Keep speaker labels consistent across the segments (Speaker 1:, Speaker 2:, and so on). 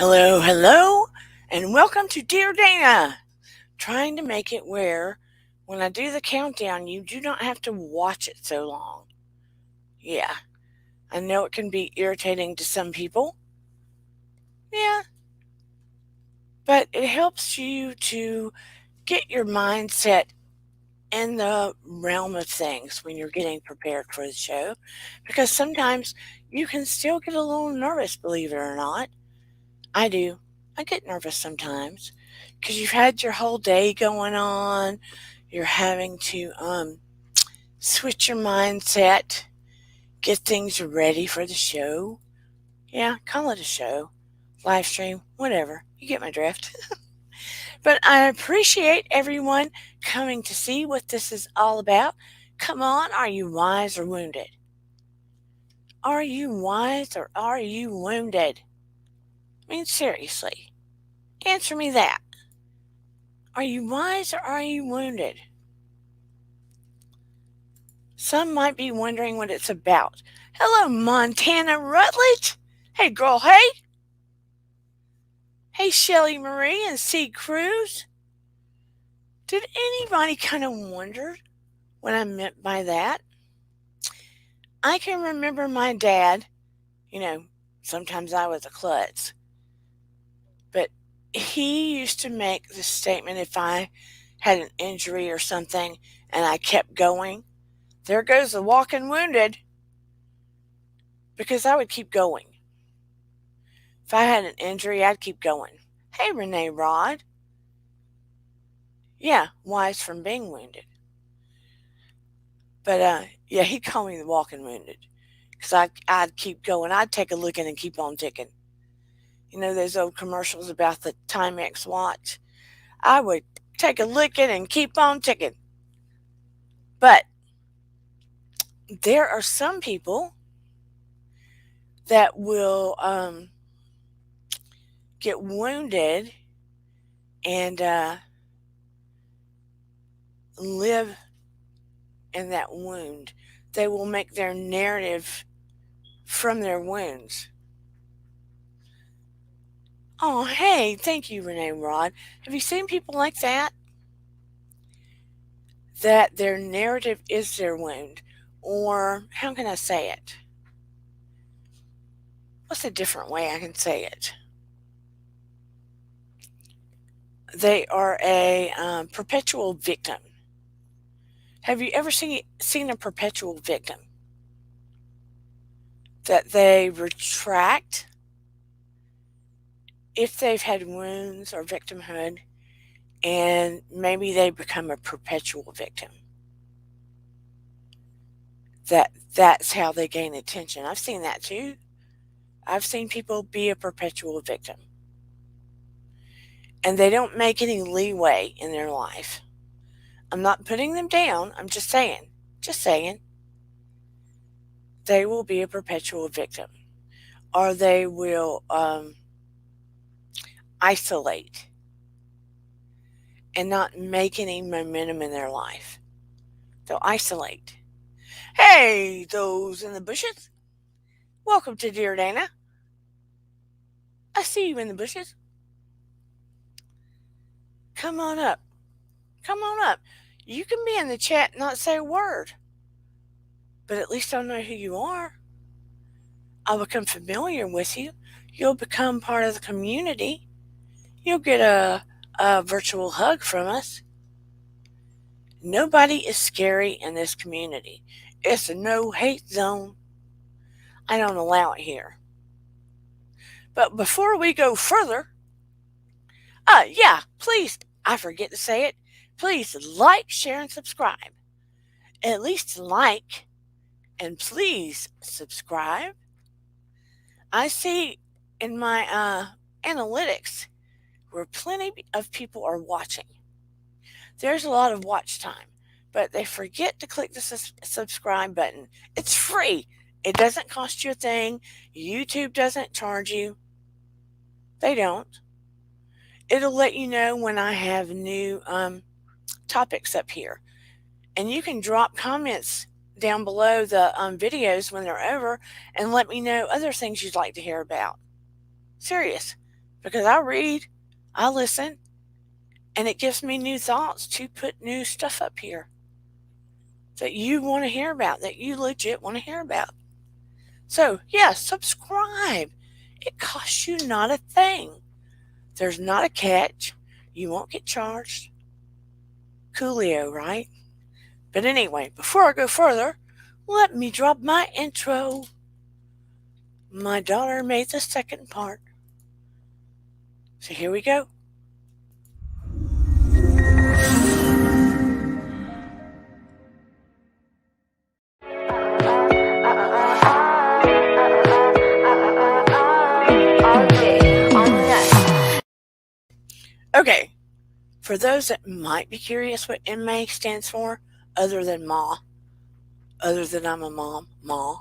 Speaker 1: Hello, hello, and welcome to Dear Dana. Trying to make it where when I do the countdown, you do not have to watch it so long. Yeah, I know it can be irritating to some people. Yeah, but it helps you to get your mindset in the realm of things when you're getting prepared for the show because sometimes you can still get a little nervous, believe it or not. I do. I get nervous sometimes because you've had your whole day going on. You're having to switch your mindset, get things ready for the show. Yeah, call it a show, live stream, whatever. You get my drift. But I appreciate everyone coming to see what this is all about. Come on, are you wise or wounded? Are you wise or are you wounded? I mean, seriously, answer me that. Are you wise or are you wounded? Some might be wondering what it's about. Hello, Montana Rutledge. Hey, girl, hey. Hey, Shelly Marie and C. Cruz. Did anybody kind of wonder what I meant by that? I can remember my dad, you know, sometimes I was a klutz, but he used to make the statement if I had an injury or something and I kept going, there goes the walking wounded, because I would keep going. If I had an injury, I'd keep going. Hey, Renee Rod. Yeah, wise from being wounded. But yeah, he'd call me the walking wounded because I'd keep going. I'd take a licking and keep on ticking. You know those old commercials about the Timex watch? I would take a licking and keep on ticking. But there are some people that will get wounded and live in that wound. They will make their narrative from their wounds. Oh, hey, thank you, Renee Rod. Have you seen people like that? That their narrative is their wound. Or, how can I say it? What's a different way I can say it? They are a perpetual victim. Have you ever seen a perpetual victim? That they retract if they've had wounds or victimhood, and maybe they become a perpetual victim. That's how they gain attention. I've seen that too. I've seen people be a perpetual victim. And they don't make any leeway in their life. I'm not putting them down. I'm just saying, they will be a perpetual victim. Or they will isolate and not make any momentum in their life. They'll isolate. Hey, those in the bushes. Welcome to Dear Dana. I see you in the bushes. Come on up. Come on up. You can be in the chat and not say a word, but at least I'll know who you are. I'll become familiar with you. You'll become part of the community. You'll get a virtual hug from us. Nobody is scary in this community. It's a no hate zone. I don't allow it here. But before we go further, yeah, please, I forget to say it, please like, share, and subscribe. At least like, and please subscribe. I see in my analytics where plenty of people are watching. There's a lot of watch time, but they forget to click the subscribe button. It's free. It doesn't cost you a thing. YouTube doesn't charge you. They don't. It'll let you know when I have new topics up here. And you can drop comments down below the videos when they're over and let me know other things you'd like to hear about. Serious. because I read, I listen, and it gives me new thoughts to put new stuff up here that you want to hear about, that you legit want to hear about. So, yeah, subscribe. It costs you not a thing. There's not a catch. You won't get charged. Coolio, right? But anyway, before I go further, let me drop my intro. My daughter made the second part. So here we go. Okay, for those that might be curious what MA stands for, other than Ma, other than I'm a mom, Ma.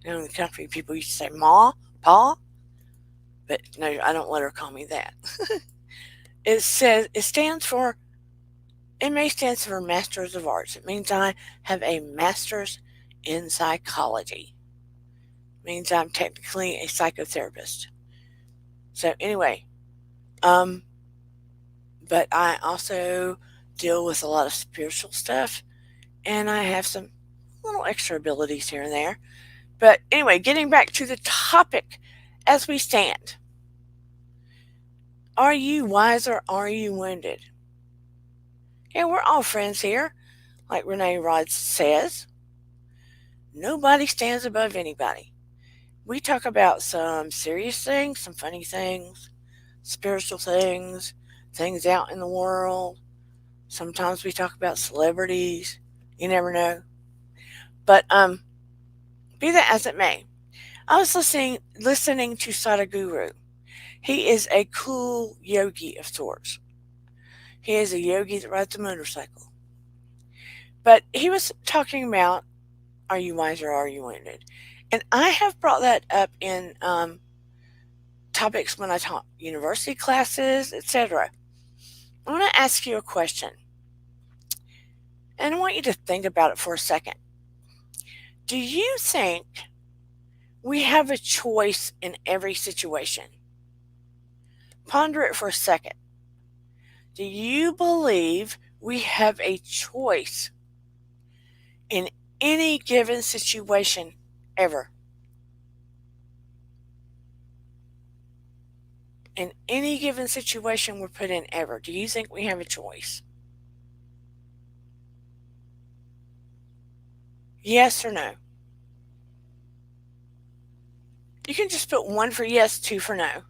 Speaker 1: In the country, people used to say Ma, Pa, but no, I don't let her call me that. It stands for, MA stands for Masters of Arts. It means I have a master's in psychology. It means I'm technically a psychotherapist. So anyway, um, but I also deal with a lot of spiritual stuff, and I have some little extra abilities here and there. But anyway, getting back to the topic as we stand. Are you wise or are you wounded? Yeah, we're all friends here. Like Renee Rod says, nobody stands above anybody. We talk about some serious things, some funny things, spiritual things, things out in the world. Sometimes we talk about celebrities. You never know. But be that as it may, I was listening to Sadhguru. He is a cool yogi of sorts. He is a yogi that rides a motorcycle. But he was talking about, are you wise or are you wounded? And I have brought that up in topics when I taught university classes, etc. I want to ask you a question. And I want you to think about it for a second. Do you think we have a choice in every situation? Ponder it for a second. Do you believe we have a choice in any given situation ever? In any given situation we're put in ever, do you think we have a choice? Yes or no? You can just put 1 for yes, 2 for no.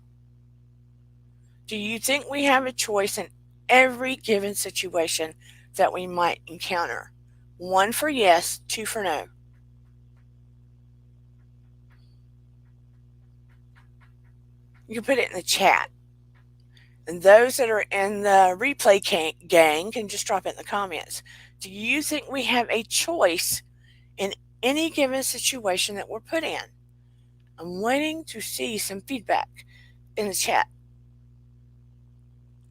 Speaker 1: Do you think we have a choice in every given situation that we might encounter? 1 for yes, 2 for no. You can put it in the chat. And those that are in the replay gang can just drop it in the comments. Do you think we have a choice in any given situation that we're put in? I'm waiting to see some feedback in the chat.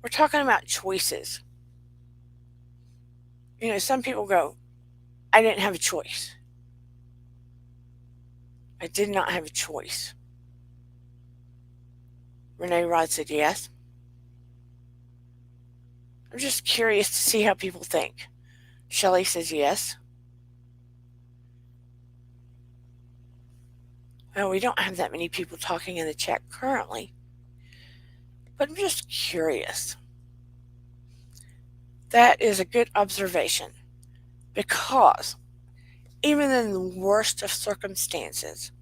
Speaker 1: We're talking about choices. You know, some people go, I didn't have a choice. I did not have a choice. Renee Rod said yes. I'm just curious to see how people think. Shelley says yes. Well, we don't have that many people talking in the chat currently, but I'm just curious. That is a good observation, because even in the worst of circumstances,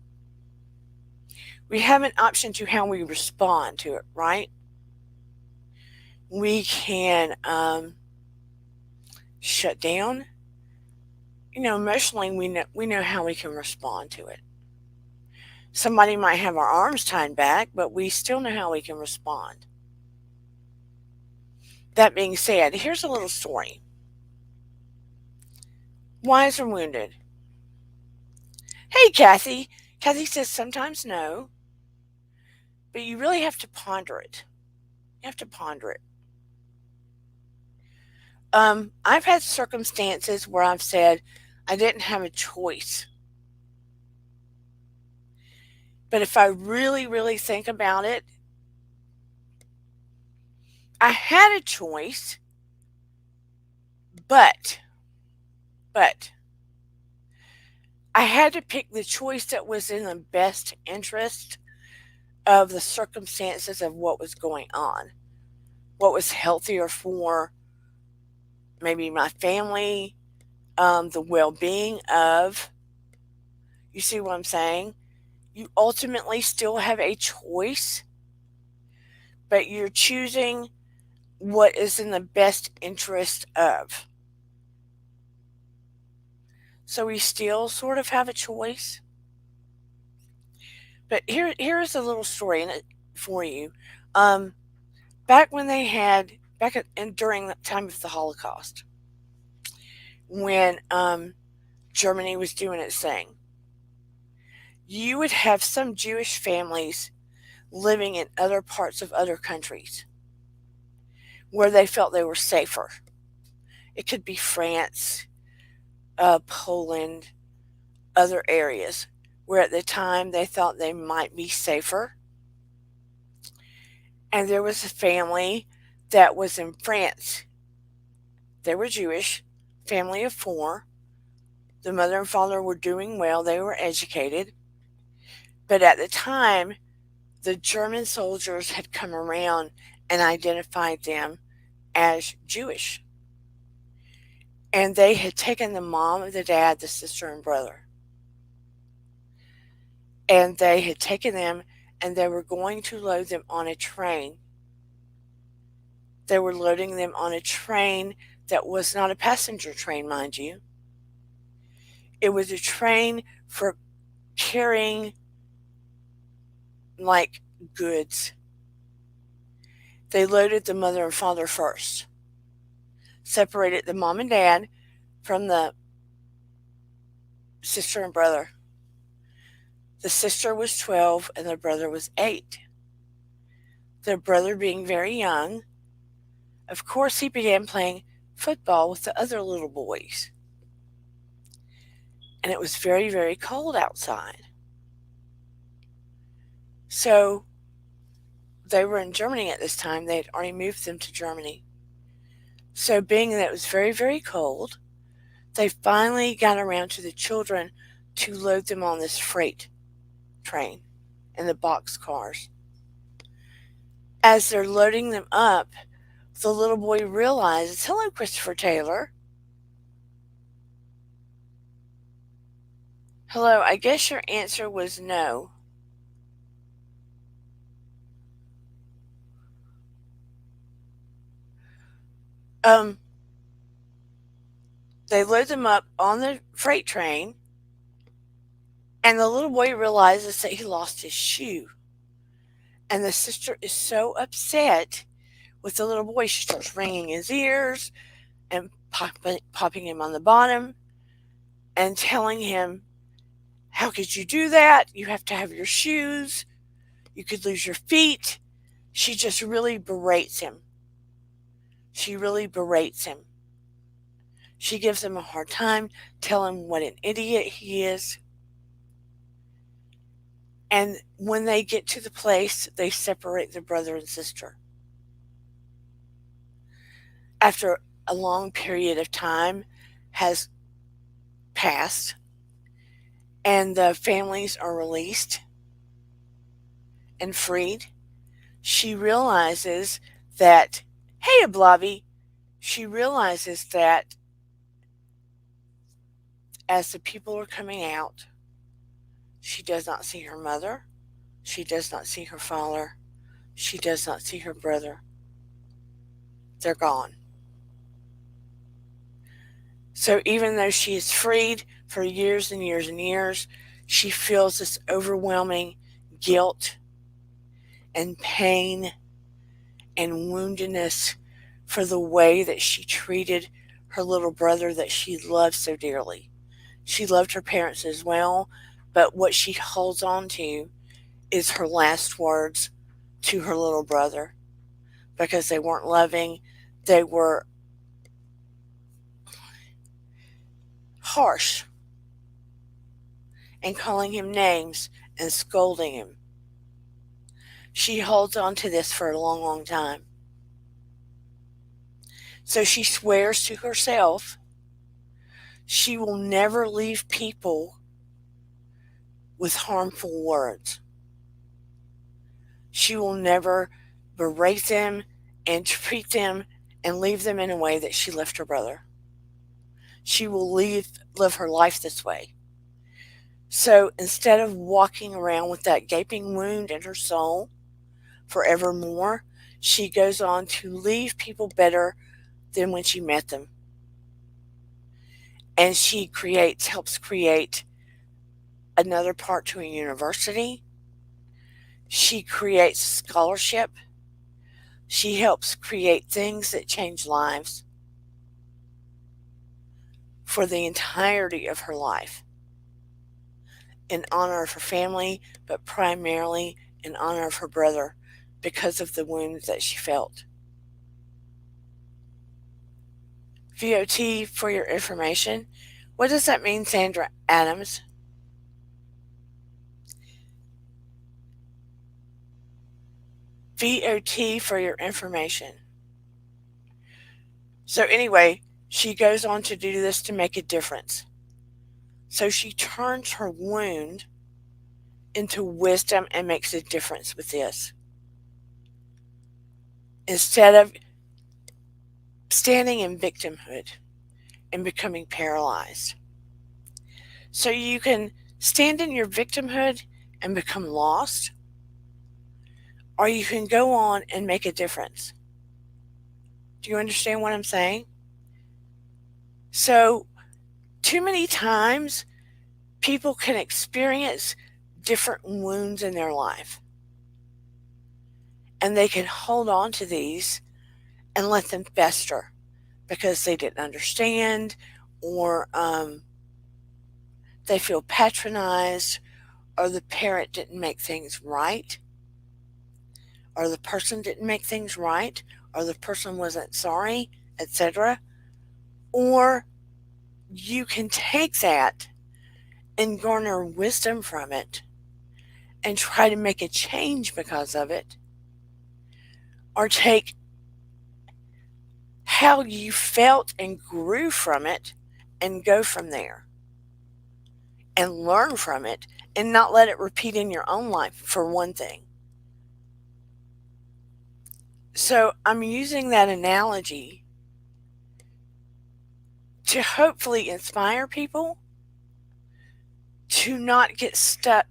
Speaker 1: we have an option to how we respond to it, right? We can shut down. You know, emotionally, we know how we can respond to it. Somebody might have our arms tied back, but we still know how we can respond. That being said, here's a little story. Wise or wounded? Hey, Kathy. Kathy says sometimes no, but you really have to ponder it. You have to ponder it. I've had circumstances where I've said I didn't have a choice. But if I really, really think about it, I had a choice, but, but, I had to pick the choice that was in the best interest of the circumstances of what was going on, what was healthier for maybe my family, the well being of, you see what I'm saying? You ultimately still have a choice, but you're choosing what is in the best interest of. So we still sort of have a choice. But here's a little story for you. Um, back when they had and during the time of the Holocaust, when Germany was doing its thing, you would have some Jewish families living in other parts of other countries where they felt they were safer. It could be France, Poland, other areas where at the time they thought they might be safer. And there was a family that was in France. They were Jewish, family of four. The mother and father were doing well, they were educated. But at the time, the German soldiers had come around and identified them as Jewish. And they had taken the mom, the dad, the sister, and brother. And they had taken them and they were going to load them on a train. They were loading them on a train that was not a passenger train, mind you. It was a train for carrying like goods. They loaded the mother and father first, separated the mom and dad from the sister and brother. The sister was 12 and the brother was 8. The brother being very young, of course, he began playing football with the other little boys. And it was very, very cold outside. So they were in Germany at this time. They had already moved them to Germany. So, being that it was very, very cold, they finally got around to the children to load them on this freight train in the box cars. As they're loading them up, the little boy realizes, "Hello, Christopher Taylor." Hello, I guess your answer was no. Um, they load them up on the freight train, and the little boy realizes that he lost his shoe. And the sister is so upset with the little boy, she starts wringing his ears and popping him on the bottom and telling him, "How could you do that? You have to have your shoes. You could lose your feet." She just really berates him. She really berates him. She gives him a hard time, telling him what an idiot he is. And when they get to the place, they separate the brother and sister. After a long period of time has passed and the families are released and freed, she realizes that, hey, Blobby, she realizes that as the people are coming out, she does not see her mother, she does not see her father, she does not see her brother. They're gone. So even though she is freed for years and years and years, she feels this overwhelming guilt and pain and woundedness for the way that she treated her little brother that she loved so dearly. She loved her parents as well, but what she holds on to is her last words to her little brother because they weren't loving, they were harsh and calling him names and scolding him. She holds on to this for a long, long time. So she swears to herself she will never leave people with harmful words. She will never berate them and treat them and leave them in a way that she left her brother. She will live her life this way. So instead of walking around with that gaping wound in her soul forevermore, she goes on to leave people better than when she met them. And she helps create another part to a university. She creates scholarship. She helps create things that change lives for the entirety of her life in honor of her family, but primarily in honor of her brother because of the wounds that she felt. VOT for your information. What does that mean, Sandra Adams? VOT for your information. So, anyway, she goes on to do this to make a difference. So, she turns her wound into wisdom and makes a difference with this. Instead of standing in victimhood and becoming paralyzed. So, you can stand in your victimhood and become lost, or you can go on and make a difference. Do you understand what I'm saying? So, too many times people can experience different wounds in their life, and they can hold on to these and let them fester because they didn't understand, or they feel patronized, or the parent didn't make things right, or the person didn't make things right, or the person wasn't sorry, etc. Or you can take that and garner wisdom from it and try to make a change because of it, or take how you felt and grew from it and go from there and learn from it and not let it repeat in your own life, for one thing. So I'm using that analogy to hopefully inspire people to not get stuck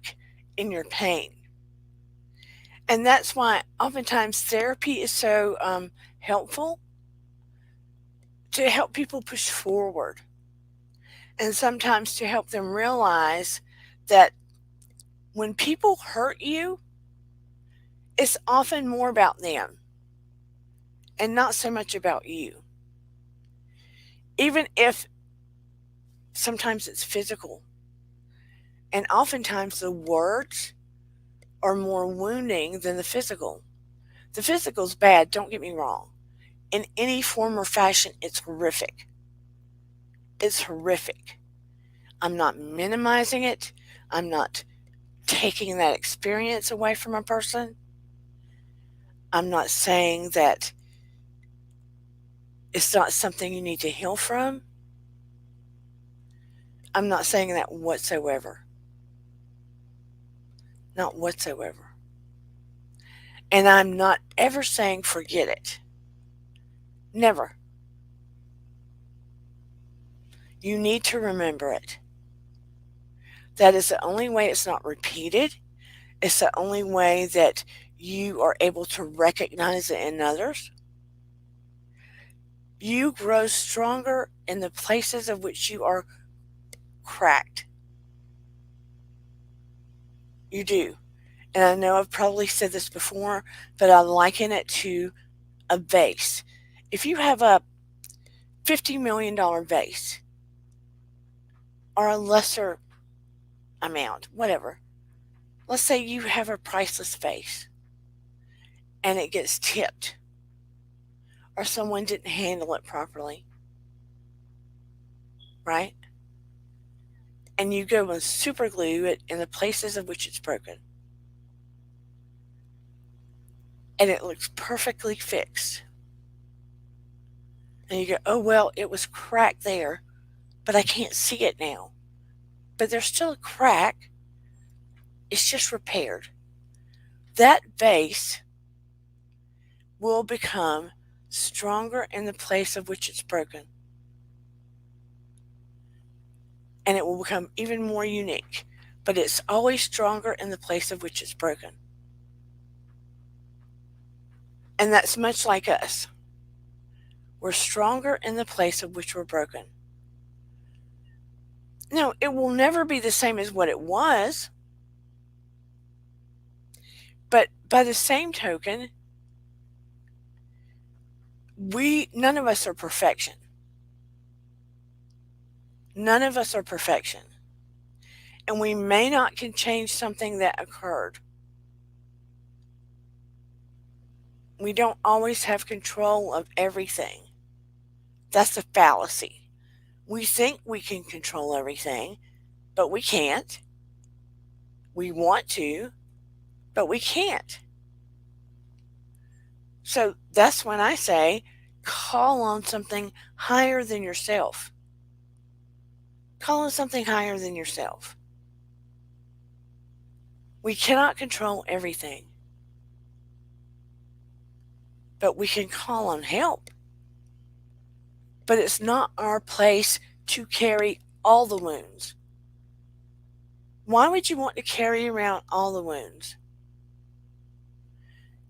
Speaker 1: in your pain. And that's why oftentimes therapy is so helpful, to help people push forward, and sometimes to help them realize that when people hurt you, it's often more about them and not so much about you. Even if sometimes it's physical, and oftentimes the words are more wounding than the physical. The physical's bad, don't get me wrong. In any form or fashion, it's horrific. It's horrific. I'm not minimizing it. I'm not taking that experience away from a person. I'm not saying that it's not something you need to heal from. I'm not saying that whatsoever. Not whatsoever. And I'm not ever saying forget it. Never. You need to remember it. That is the only way it's not repeated. It's the only way that you are able to recognize it in others. You grow stronger in the places of which you are cracked. You do. And I know I've probably said this before, but I liken it to a vase. If you have a $50 million vase, or a lesser amount, whatever, let's say you have a priceless vase and it gets tipped, or someone didn't handle it properly, right? And you go and super glue it in the places of which it's broken, and it looks perfectly fixed. And you go, oh, well, it was cracked there, but I can't see it now. But there's still a crack, it's just repaired. That vase will become stronger in the place of which it's broken. And it will become even more unique. But it's always stronger in the place of which it's broken. And that's much like us. We're stronger in the place of which we're broken. Now, it will never be the same as what it was. But by the same token, none of us are perfection. None of us are perfection. And we may not can change something that occurred. We don't always have control of everything. That's a fallacy. We think we can control everything, but we can't. We want to, but we can't. So that's when I say call on something higher than yourself. Call on something higher than yourself. We cannot control everything, but we can call on help. But it's not our place to carry all the wounds. Why would you want to carry around all the wounds?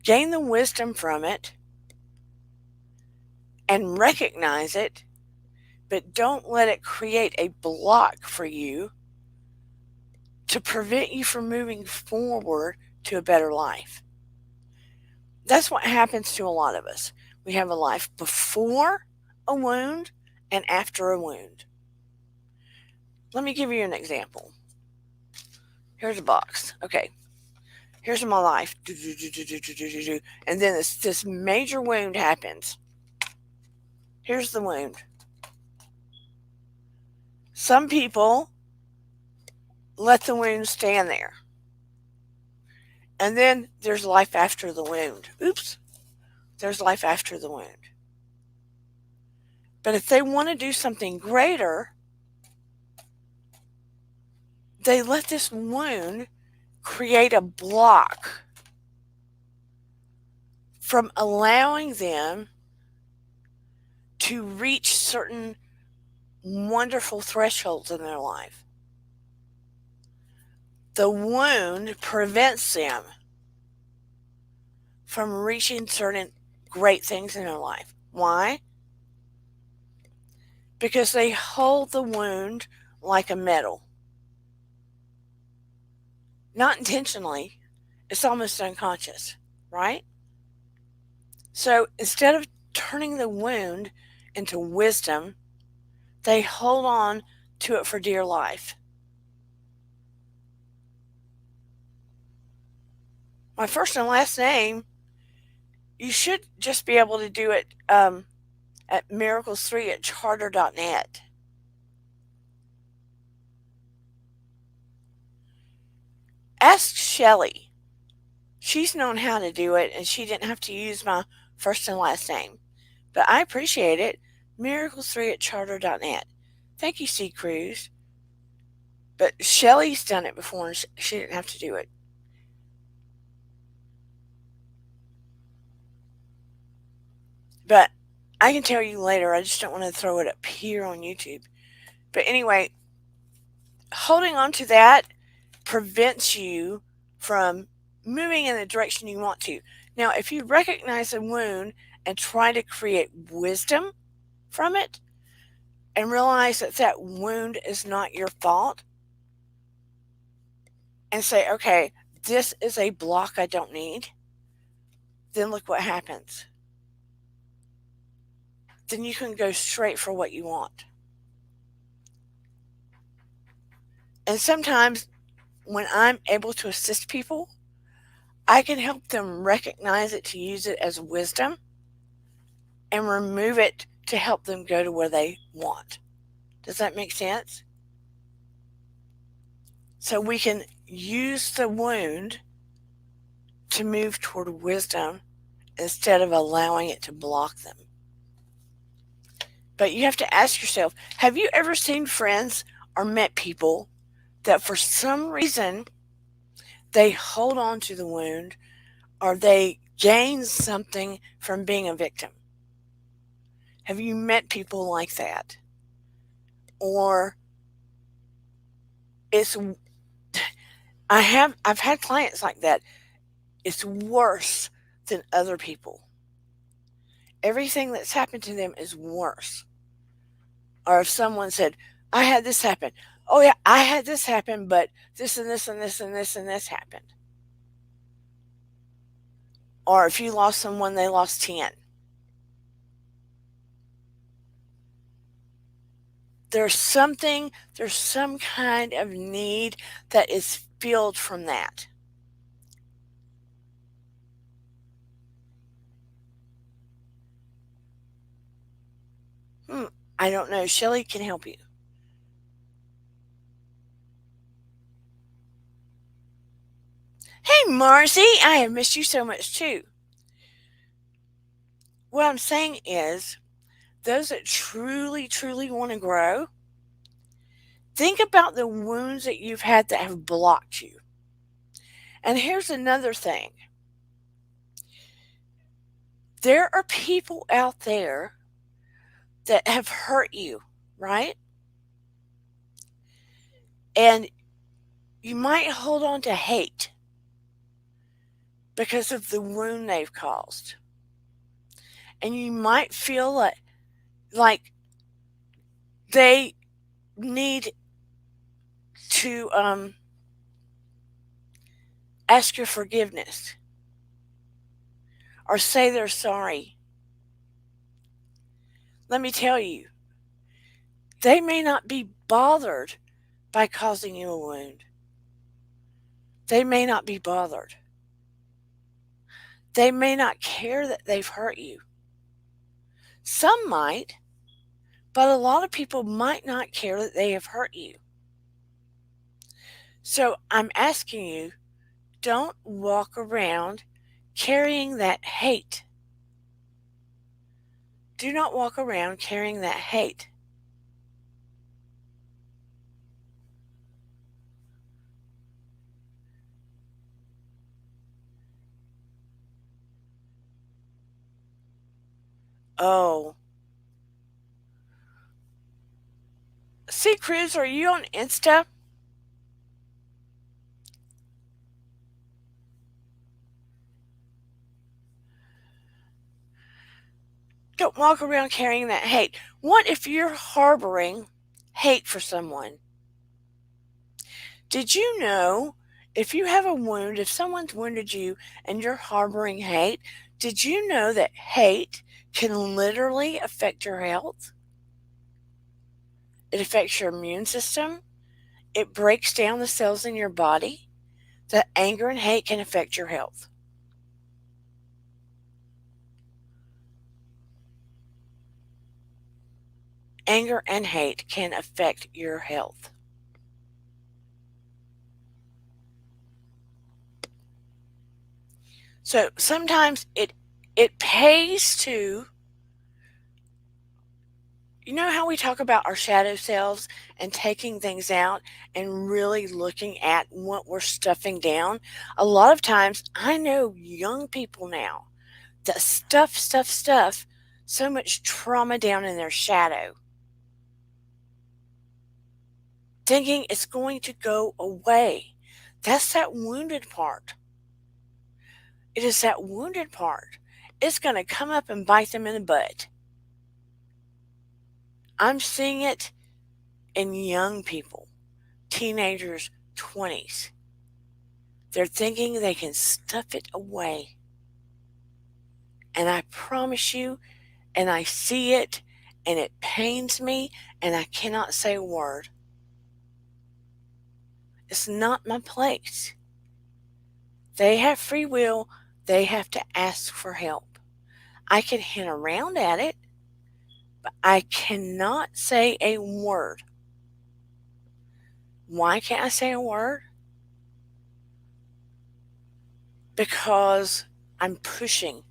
Speaker 1: Gain the wisdom from it and recognize it, but don't let it create a block for you to prevent you from moving forward to a better life. That's what happens to a lot of us. We have a life before a wound and after a wound. Let me give you an example. Here's a box. Okay. Here's my life. And then this major wound happens. Here's the wound. Some people let the wound stand there. And then there's life after the wound. Oops. There's life after the wound. But if they want to do something greater, they let this wound create a block from allowing them to reach certain wonderful thresholds in their life. The wound prevents them from reaching certain great things in their life. Why? Because they hold the wound like a medal. Not intentionally, it's almost unconscious, right? So instead of turning the wound into wisdom, they hold on to it for dear life. My first and last name, you should just be able to do it at miracles3@charter.net. Ask Shelly. She's known how to do it, and she didn't have to use my first and last name. But I appreciate it. Miracles3@charter.net. Thank you, C. Cruz. But Shelly's done it before, and she didn't have to do it. But I can tell you later. I just don't want to throw it up here on YouTube. But anyway, holding on to that prevents you from moving in the direction you want to. Now, if you recognize a wound and try to create wisdom from it and realize that that wound is not your fault, and say, okay, this is a block I don't need, then look what happens. Then you can go straight for what you want. And sometimes when I'm able to assist people, I can help them recognize it to use it as wisdom and remove it to help them go to where they want. Does that make sense? So we can use the wound to move toward wisdom instead of allowing it to block them. But you have to ask yourself, have you ever seen friends or met people that for some reason they hold on to the wound or they gain something from being a victim? Have you met people like that? Or it's I've had clients like that. It's worse than other people. Everything that's happened to them is worse. Or if someone said, I had this happen. Oh yeah, I had this happen, but this and this and this and this and this happened. Or if you lost someone, they lost 10. There's some kind of need that is filled from that. Hmm, I don't know. Shelly can help you. Hey, Marcy, I have missed you so much too. What I'm saying is, those that truly, truly want to grow, think about the wounds that you've had that have blocked you. And here's another thing, there are people out there that have hurt you, right? And you might hold on to hate because of the wound they've caused. And you might feel like they need to ask your forgiveness or say they're sorry. Let me tell you, they may not be bothered by causing you a wound. They may not be bothered. They may not care that they've hurt you. Some might, but a lot of people might not care that they have hurt you. So I'm asking you, don't walk around carrying that hate. Do not walk around carrying that hate. Oh. See, Cruz, are you on Insta? Don't walk around carrying that hate. What if you're harboring hate for someone? Did you know if you have a wound, if someone's wounded you and you're harboring hate, did you know that hate can literally affect your health? It affects your immune system. It breaks down the cells in your body. That anger and hate can affect your health. Anger and hate can affect your health. So sometimes it pays to, you know how we talk about our shadow selves and taking things out and really looking at what we're stuffing down? A lot of times I know young people now that stuff so much trauma down in their shadow, thinking it's going to go away. That's that wounded part. It is that wounded part. It's going to come up and bite them in the butt. I'm seeing it in young people, teenagers, 20s. They're thinking they can stuff it away. And I promise you, and I see it, and it pains me, and I cannot say a word. It's not my place. They have free will. They have to ask for help. I can hint around at it, but I cannot say a word. Why can't I say a word? Because I'm pushing.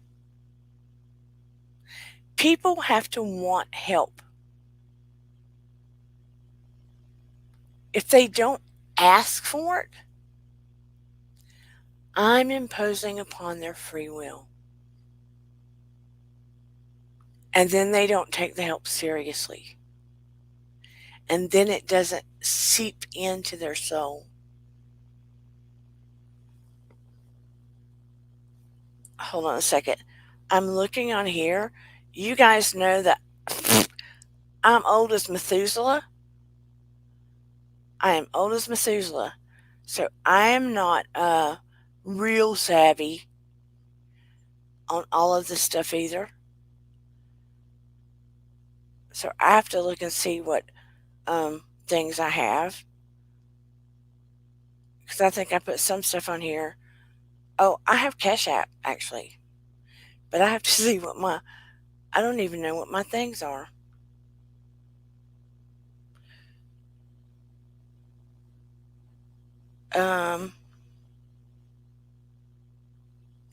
Speaker 1: People have to want help. If they don't ask for it, I'm imposing upon their free will. And then they don't take the help seriously. And then it doesn't seep into their soul. Hold on a second. I'm looking on here. You guys know that I'm old as Methuselah. I am old as Methuselah. So I am not real savvy on all of this stuff either. So I have to look and see what things I have. Because I think I put some stuff on here. Oh, I have Cash App actually. But I have to see what I don't even know what my things are. Um,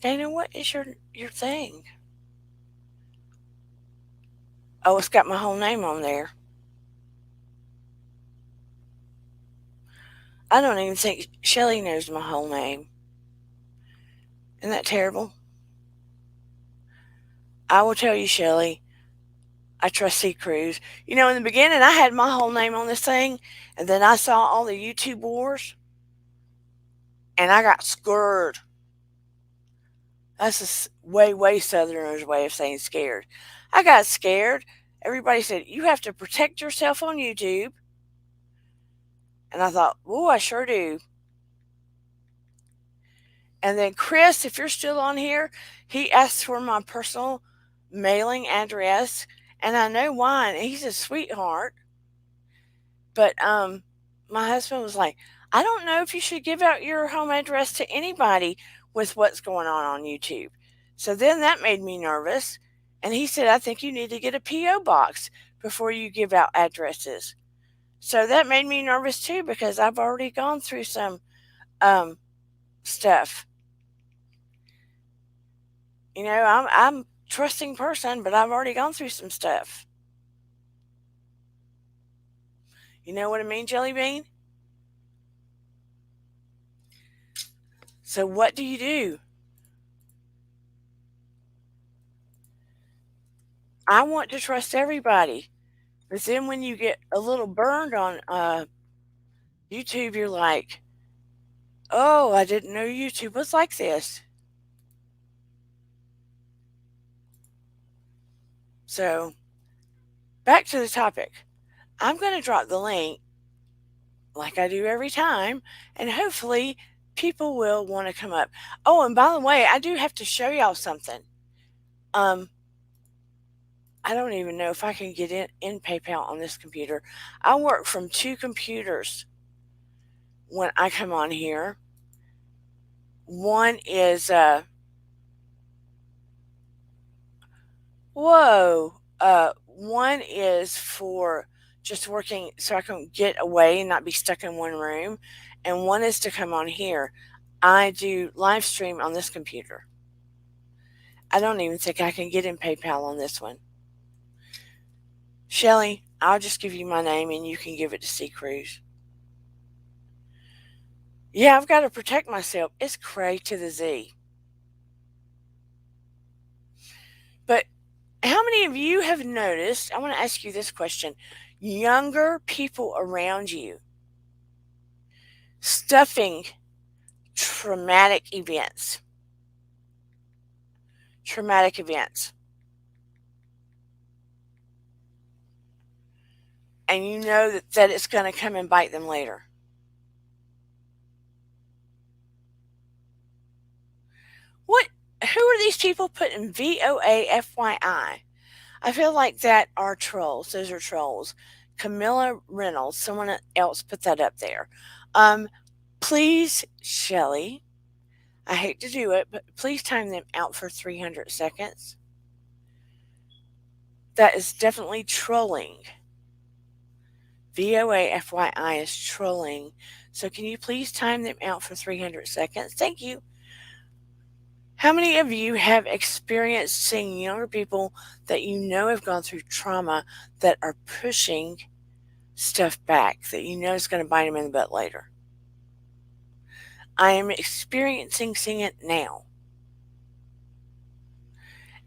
Speaker 1: Dana, what is your thing? Oh, it's got my whole name on there. I don't even think Shelly knows my whole name. Isn't that terrible? I will tell you, Shelly, I trust Sea Cruise. You know, in the beginning, I had my whole name on this thing, and then I saw all the YouTube wars, and I got scared. That's a way, way Southerner's way of saying scared. I got scared. Everybody said, you have to protect yourself on YouTube. And I thought, oh, I sure do. And then Chris, if you're still on here, he asked for my personal mailing address. And I know why. And he's a sweetheart. But my husband was like, I don't know if you should give out your home address to anybody with what's going on YouTube. So then that made me nervous. And he said, I think you need to get a P.O. box before you give out addresses. So that made me nervous too because I've already gone through some um, stuff. You know, I'm a trusting person, but I've already gone through some stuff. You know what I mean, Jelly Bean? So what do you do? I want to trust everybody. But then when you get a little burned on YouTube, you're like, oh, I didn't know YouTube was like this. So back to the topic. I'm going to drop the link like I do every time, and hopefully people will want to come up. Oh, and by the way, I do have to show y'all something. Um, I don't even know if I can get in PayPal on this computer. I work from two computers when I come on here. One is one is for just working so I can get away and not be stuck in one room, and one is to come on here. I do live stream on this computer. I don't even think I can get in PayPal on this one. Shelly, I'll just give you my name and you can give it to Sea Cruise. Yeah, I've got to protect myself. It's cray to the Z. But how many of you have noticed? I want to ask you this question. Younger people around you stuffing traumatic events. Traumatic events. And you know that it's going to come and bite them later. What? Who are these people putting VOAFYI? I feel like that are trolls. Those are trolls. Camilla Reynolds, someone else put that up there. Please, Shelly, I hate to do it, but please time them out for 300 seconds. That is definitely trolling. VOA FYI is trolling. So can you please time them out for 300 seconds? Thank you. How many of you have experienced seeing younger people that you know have gone through trauma that are pushing stuff back that you know is going to bite him in the butt later. I am experiencing seeing it now,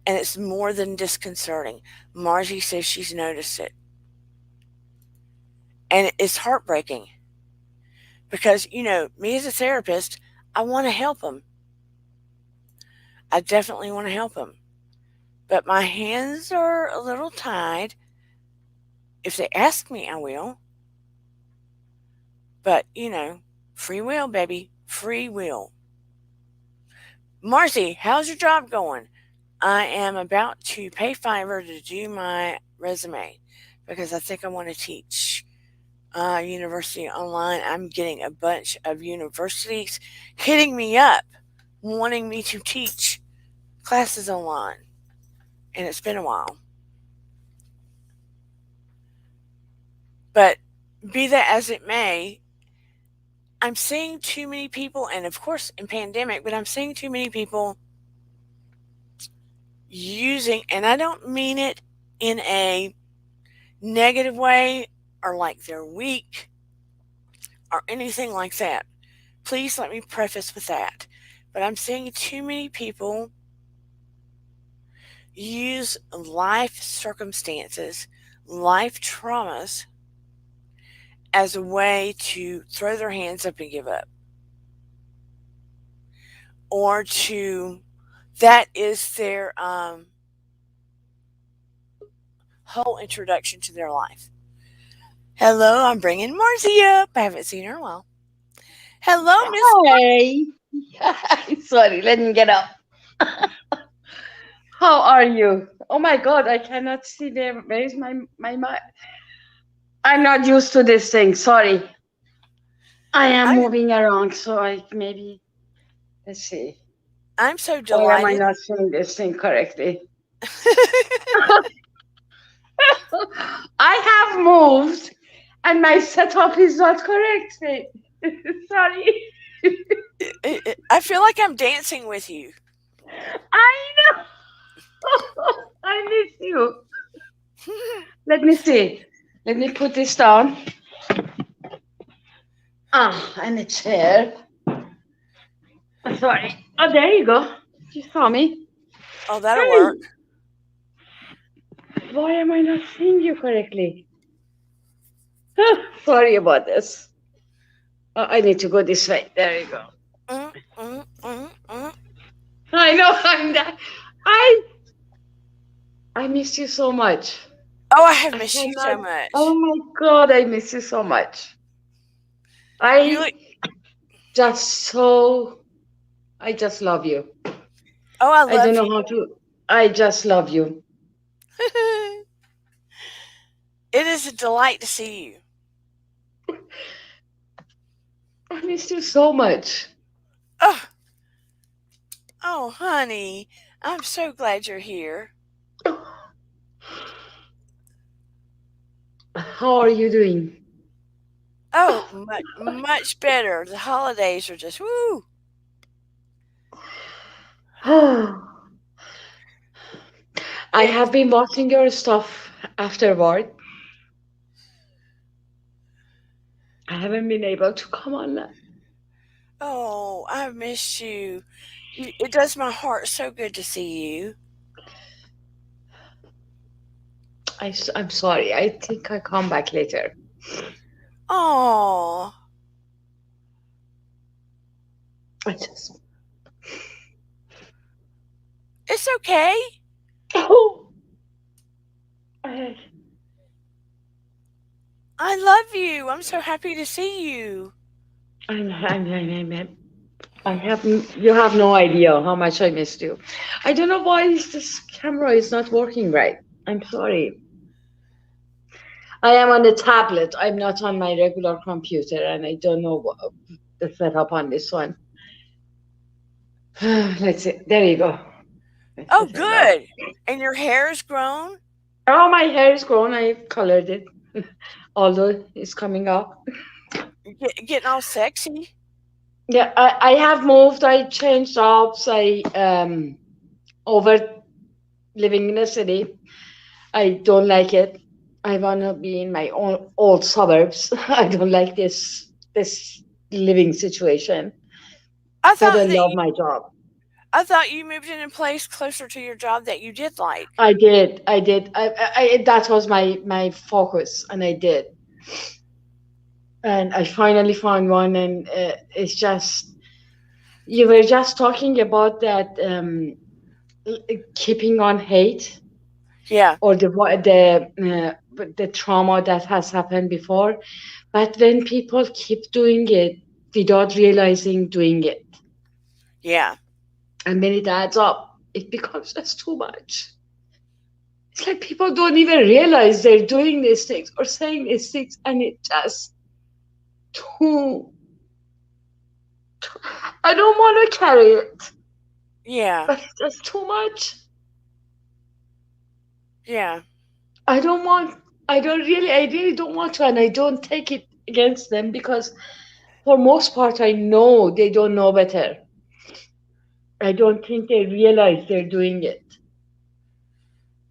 Speaker 1: and it's more than disconcerting. Margie says she's noticed it, and it's heartbreaking because, me as a therapist, I want to help him. I definitely want to help him. But my hands are a little tied. If they ask me, I will. But, free will, baby. Free will. Marcy, how's your job going? I am about to pay Fiverr to do my resume because I think I want to teach university online. I'm getting a bunch of universities hitting me up wanting me to teach classes online, and it's been a while. But be that as it may, I'm seeing too many people, and of course in pandemic, but I'm seeing too many people using, and I don't mean it in a negative way or like they're weak or anything like that. Please let me preface with that. But I'm seeing too many people use life circumstances, life traumas, as a way to throw their hands up and give up. Or that is their whole introduction to their life. Hello, I'm bringing Marcy up. I haven't seen her in a while. Hello, Miss
Speaker 2: Hi. Sorry, let me get up. How are you? Oh my God, I cannot see there. Where is my mic? I'm not used to this thing. Sorry. I am
Speaker 1: I,
Speaker 2: moving around, so I maybe let's see.
Speaker 1: I'm so
Speaker 2: Why am I
Speaker 1: delighted.
Speaker 2: not seeing this thing correctly? I have moved, and my setup is not correct. Sorry.
Speaker 1: I feel like I'm dancing with you.
Speaker 2: I know. I miss you. Let me see. Let me put this down. Ah, and a chair. Sorry. Oh, there you go. You saw me.
Speaker 1: Oh, that'll
Speaker 2: Hey,
Speaker 1: work.
Speaker 2: why am I not seeing you correctly? Sorry about this. I need to go this way. There you go.
Speaker 1: Mm, mm, mm, mm.
Speaker 2: I know. I I miss you so much.
Speaker 1: Oh, I have
Speaker 2: I
Speaker 1: missed you
Speaker 2: cannot.
Speaker 1: so
Speaker 2: Oh
Speaker 1: much.
Speaker 2: my God, I miss you so much.
Speaker 1: You
Speaker 2: I
Speaker 1: look.
Speaker 2: just so. I just love you.
Speaker 1: Oh, I
Speaker 2: I don't
Speaker 1: love
Speaker 2: know
Speaker 1: you.
Speaker 2: how to. I just love you.
Speaker 1: It is a delight to see you.
Speaker 2: I miss you so much.
Speaker 1: Oh, oh, honey, I'm so glad you're here.
Speaker 2: How are you doing?
Speaker 1: Oh, much, much better. The holidays are just woo.
Speaker 2: I
Speaker 1: It.
Speaker 2: have been watching your stuff afterward. I haven't been able to come on.
Speaker 1: Oh, I miss you. It does my heart so good to see you.
Speaker 2: I'm sorry. I think I come back later.
Speaker 1: Oh,
Speaker 2: I just.
Speaker 1: it's okay.
Speaker 2: Oh, I,
Speaker 1: I love you. I'm so happy to see you.
Speaker 2: I have. You have no idea how much I missed you. I don't know why this camera is not working right. I'm sorry. I am on the tablet. I'm not on my regular computer, and I don't know what the setup on this one. Let's see. There you go. Let's
Speaker 1: Oh,
Speaker 2: set it up.
Speaker 1: good. And your hair is grown?
Speaker 2: Oh, my hair is grown. I colored it, although it's coming up.
Speaker 1: Getting all sexy?
Speaker 2: Yeah, I have moved. I changed jobs. I over living in a city. I don't like it. I wanna be in my own old suburbs. I don't like this living situation,
Speaker 1: I
Speaker 2: but I
Speaker 1: thought that
Speaker 2: love
Speaker 1: you
Speaker 2: my job.
Speaker 1: I thought you moved in a place closer to your job that you did like.
Speaker 2: I did, I did. That was my focus, and I did, and I finally found one, and it's just you were just talking about that keeping on hate
Speaker 1: Yeah,
Speaker 2: or the trauma that has happened before. But when people keep doing it without realizing doing it,
Speaker 1: yeah.
Speaker 2: and when it adds up, it becomes just too much. It's like people don't even realize they're doing these things or saying these things, and it just too. I don't want to carry it,
Speaker 1: Yeah,
Speaker 2: but it's just too much.
Speaker 1: yeah,
Speaker 2: I don't want. I really don't want to, and I don't take it against them because, for most part, I know they don't know better. I don't think they realize they're doing it.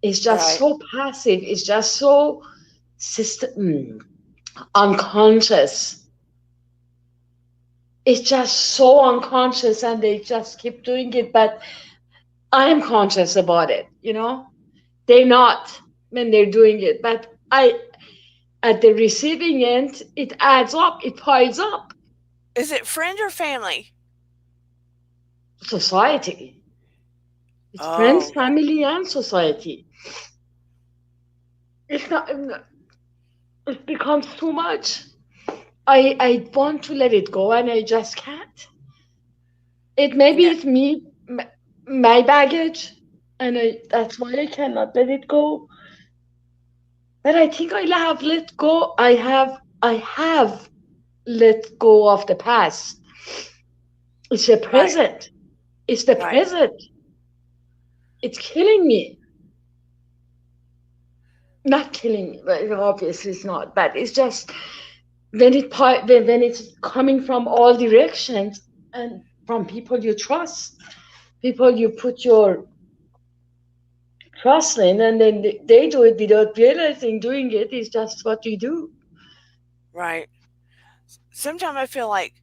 Speaker 2: It's just
Speaker 1: right.
Speaker 2: so passive. It's just so unconscious. It's just so unconscious, and they just keep doing it. But I'm conscious about it. They're not when they're doing it. But at the receiving end, it adds up. It piles up.
Speaker 1: Is it friend or family?
Speaker 2: Society. It's friends,
Speaker 1: Oh,
Speaker 2: family, and society. It's not. It becomes too much. I want to let it go, and I just can't. Maybe
Speaker 1: yeah.
Speaker 2: it's me, my baggage, and that's why I cannot let it go. But I think I have let go. I have let go of the past. It's the
Speaker 1: Right,
Speaker 2: present. It's the
Speaker 1: right.
Speaker 2: present. It's killing me. Not killing me, but obviously it's not. But it's just when it's coming from all directions and from people you trust, people you put your trust in, and then they do it without realizing doing it is just what you do.
Speaker 1: Right. Sometimes I feel like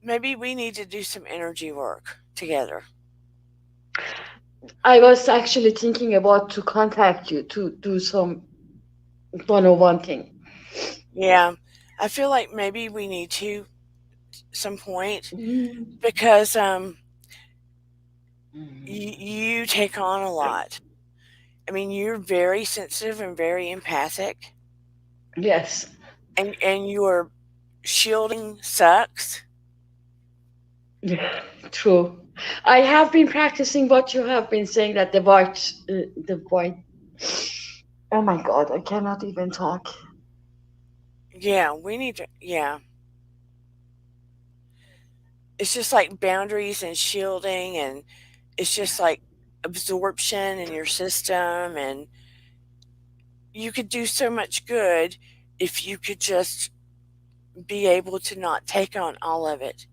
Speaker 1: maybe we need to do some energy work together.
Speaker 2: I was actually thinking about to contact you to do some 101 thing.
Speaker 1: Yeah. I feel like maybe we need to some point
Speaker 2: Mm.
Speaker 1: because you take on a lot. I mean, you're very sensitive and very empathic,
Speaker 2: Yes.
Speaker 1: and your shielding sucks.
Speaker 2: True. I have been practicing what you have been saying, that the white. Oh my God, I cannot even talk.
Speaker 1: Yeah, we need to. Yeah, it's just like boundaries and shielding, and it's just like absorption in your system, and you could do so much good if you could just be able to not take on all of it.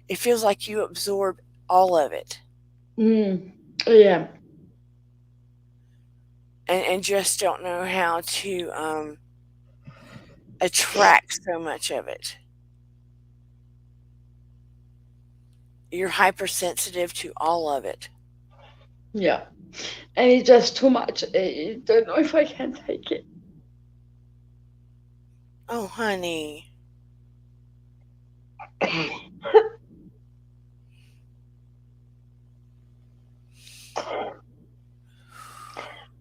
Speaker 1: It feels like you absorb all of it
Speaker 2: Mm. Yeah.
Speaker 1: and just don't know how to attract so much of it. You're hypersensitive to all of it.
Speaker 2: Yeah. And it's just too much. I don't know if I can take it.
Speaker 1: Oh, honey.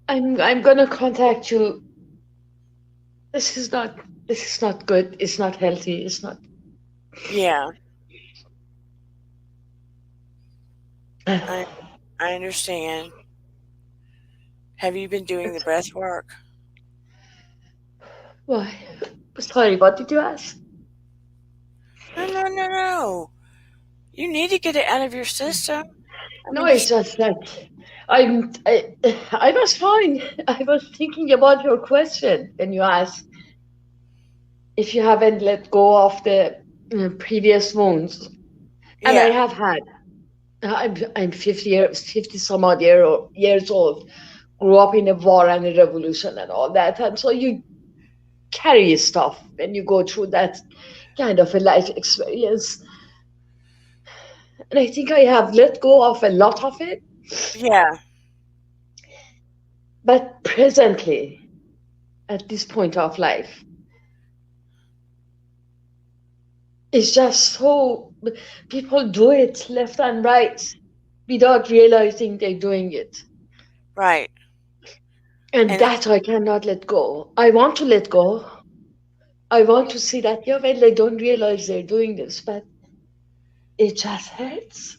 Speaker 2: I'm gonna contact you. This is not this is not good. It's not healthy. It's not.
Speaker 1: Yeah, I I understand. Have you been doing the breath work?
Speaker 2: Why? Sorry, what did you ask?
Speaker 1: No, no, no, no. You need to get it out of your system. I
Speaker 2: No,
Speaker 1: mean, you're
Speaker 2: it's just that I'm I, I was fine. I was thinking about your question when you asked if you haven't let go of the previous wounds, and I
Speaker 1: yeah,
Speaker 2: have had. I'm 50 some odd years old. grew up in a war and a revolution and all that, and so you carry stuff when you go through that kind of a life experience. And I think I have let go of a lot of it,
Speaker 1: Yeah,
Speaker 2: but presently, at this point of life, it's just so people do it left and right without realizing they're doing it.
Speaker 1: right.
Speaker 2: And
Speaker 1: And
Speaker 2: that I cannot let go. I want to let go. I want to see that, yeah, well, they don't realize they're doing this, but it just hurts.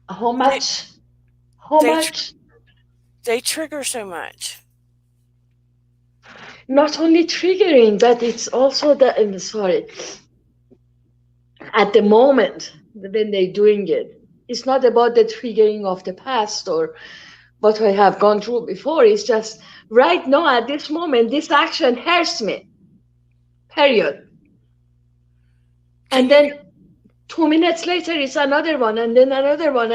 Speaker 2: How
Speaker 1: they
Speaker 2: much? How
Speaker 1: they
Speaker 2: much?
Speaker 1: they trigger so much.
Speaker 2: Not only triggering, but it's also the, sorry, at the moment when they're doing it. It's not about the triggering of the past or what I have gone through before. It's just right now at this moment, this action hurts me, period.
Speaker 1: Can
Speaker 2: And
Speaker 1: you give
Speaker 2: then 2 minutes later, it's another one, and then another one,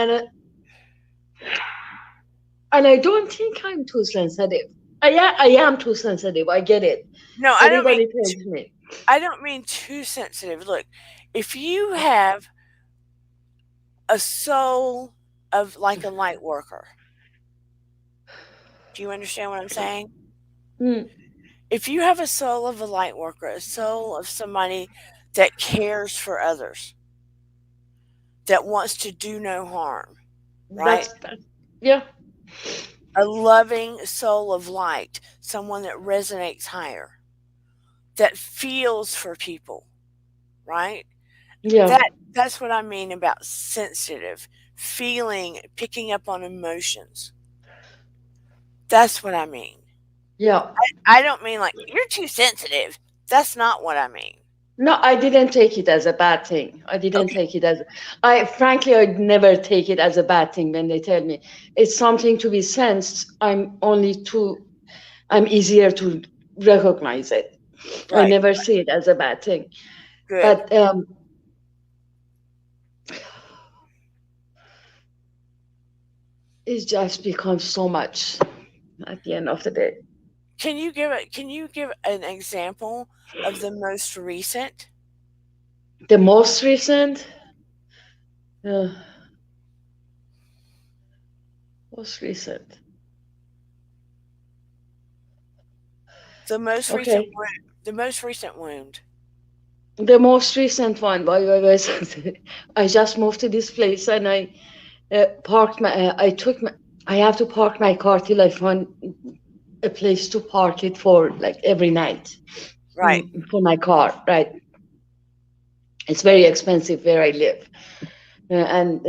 Speaker 2: and I don't think I'm too sensitive. I am too sensitive. I get it.
Speaker 1: No,
Speaker 2: Everybody tells me.
Speaker 1: I don't mean too sensitive. Look, if you have a soul of like a light worker, do you understand what I'm saying?
Speaker 2: Mm,
Speaker 1: If you have a soul of a light worker, a soul of somebody that cares for others, that wants to do no harm, right?
Speaker 2: that, yeah,
Speaker 1: A loving soul of light, someone that resonates higher, that feels for people, right?
Speaker 2: yeah,
Speaker 1: That's what I mean about sensitive, feeling, picking up on emotions. That's what I mean.
Speaker 2: yeah.
Speaker 1: I don't mean like you're too sensitive. That's not what I mean.
Speaker 2: No, I didn't take it as a bad thing. I didn't
Speaker 1: Okay,
Speaker 2: take it as, I frankly, I'd never take it as a bad thing when they tell me it's something to be sensed. I'm easier to recognize it. I
Speaker 1: right.
Speaker 2: never see it as a bad thing.
Speaker 1: Good.
Speaker 2: But it just becomes so much at the end of the day.
Speaker 1: Can you give an example of the most recent?
Speaker 2: The most recent, uh, most recent.
Speaker 1: The most recent
Speaker 2: Okay.
Speaker 1: wound. The most recent wound.
Speaker 2: The most recent one, was I just moved to this place and I parked my, I have to park my car till I find a place to park it for like every night,
Speaker 1: Right.
Speaker 2: for my car, right? It's very expensive where I live. And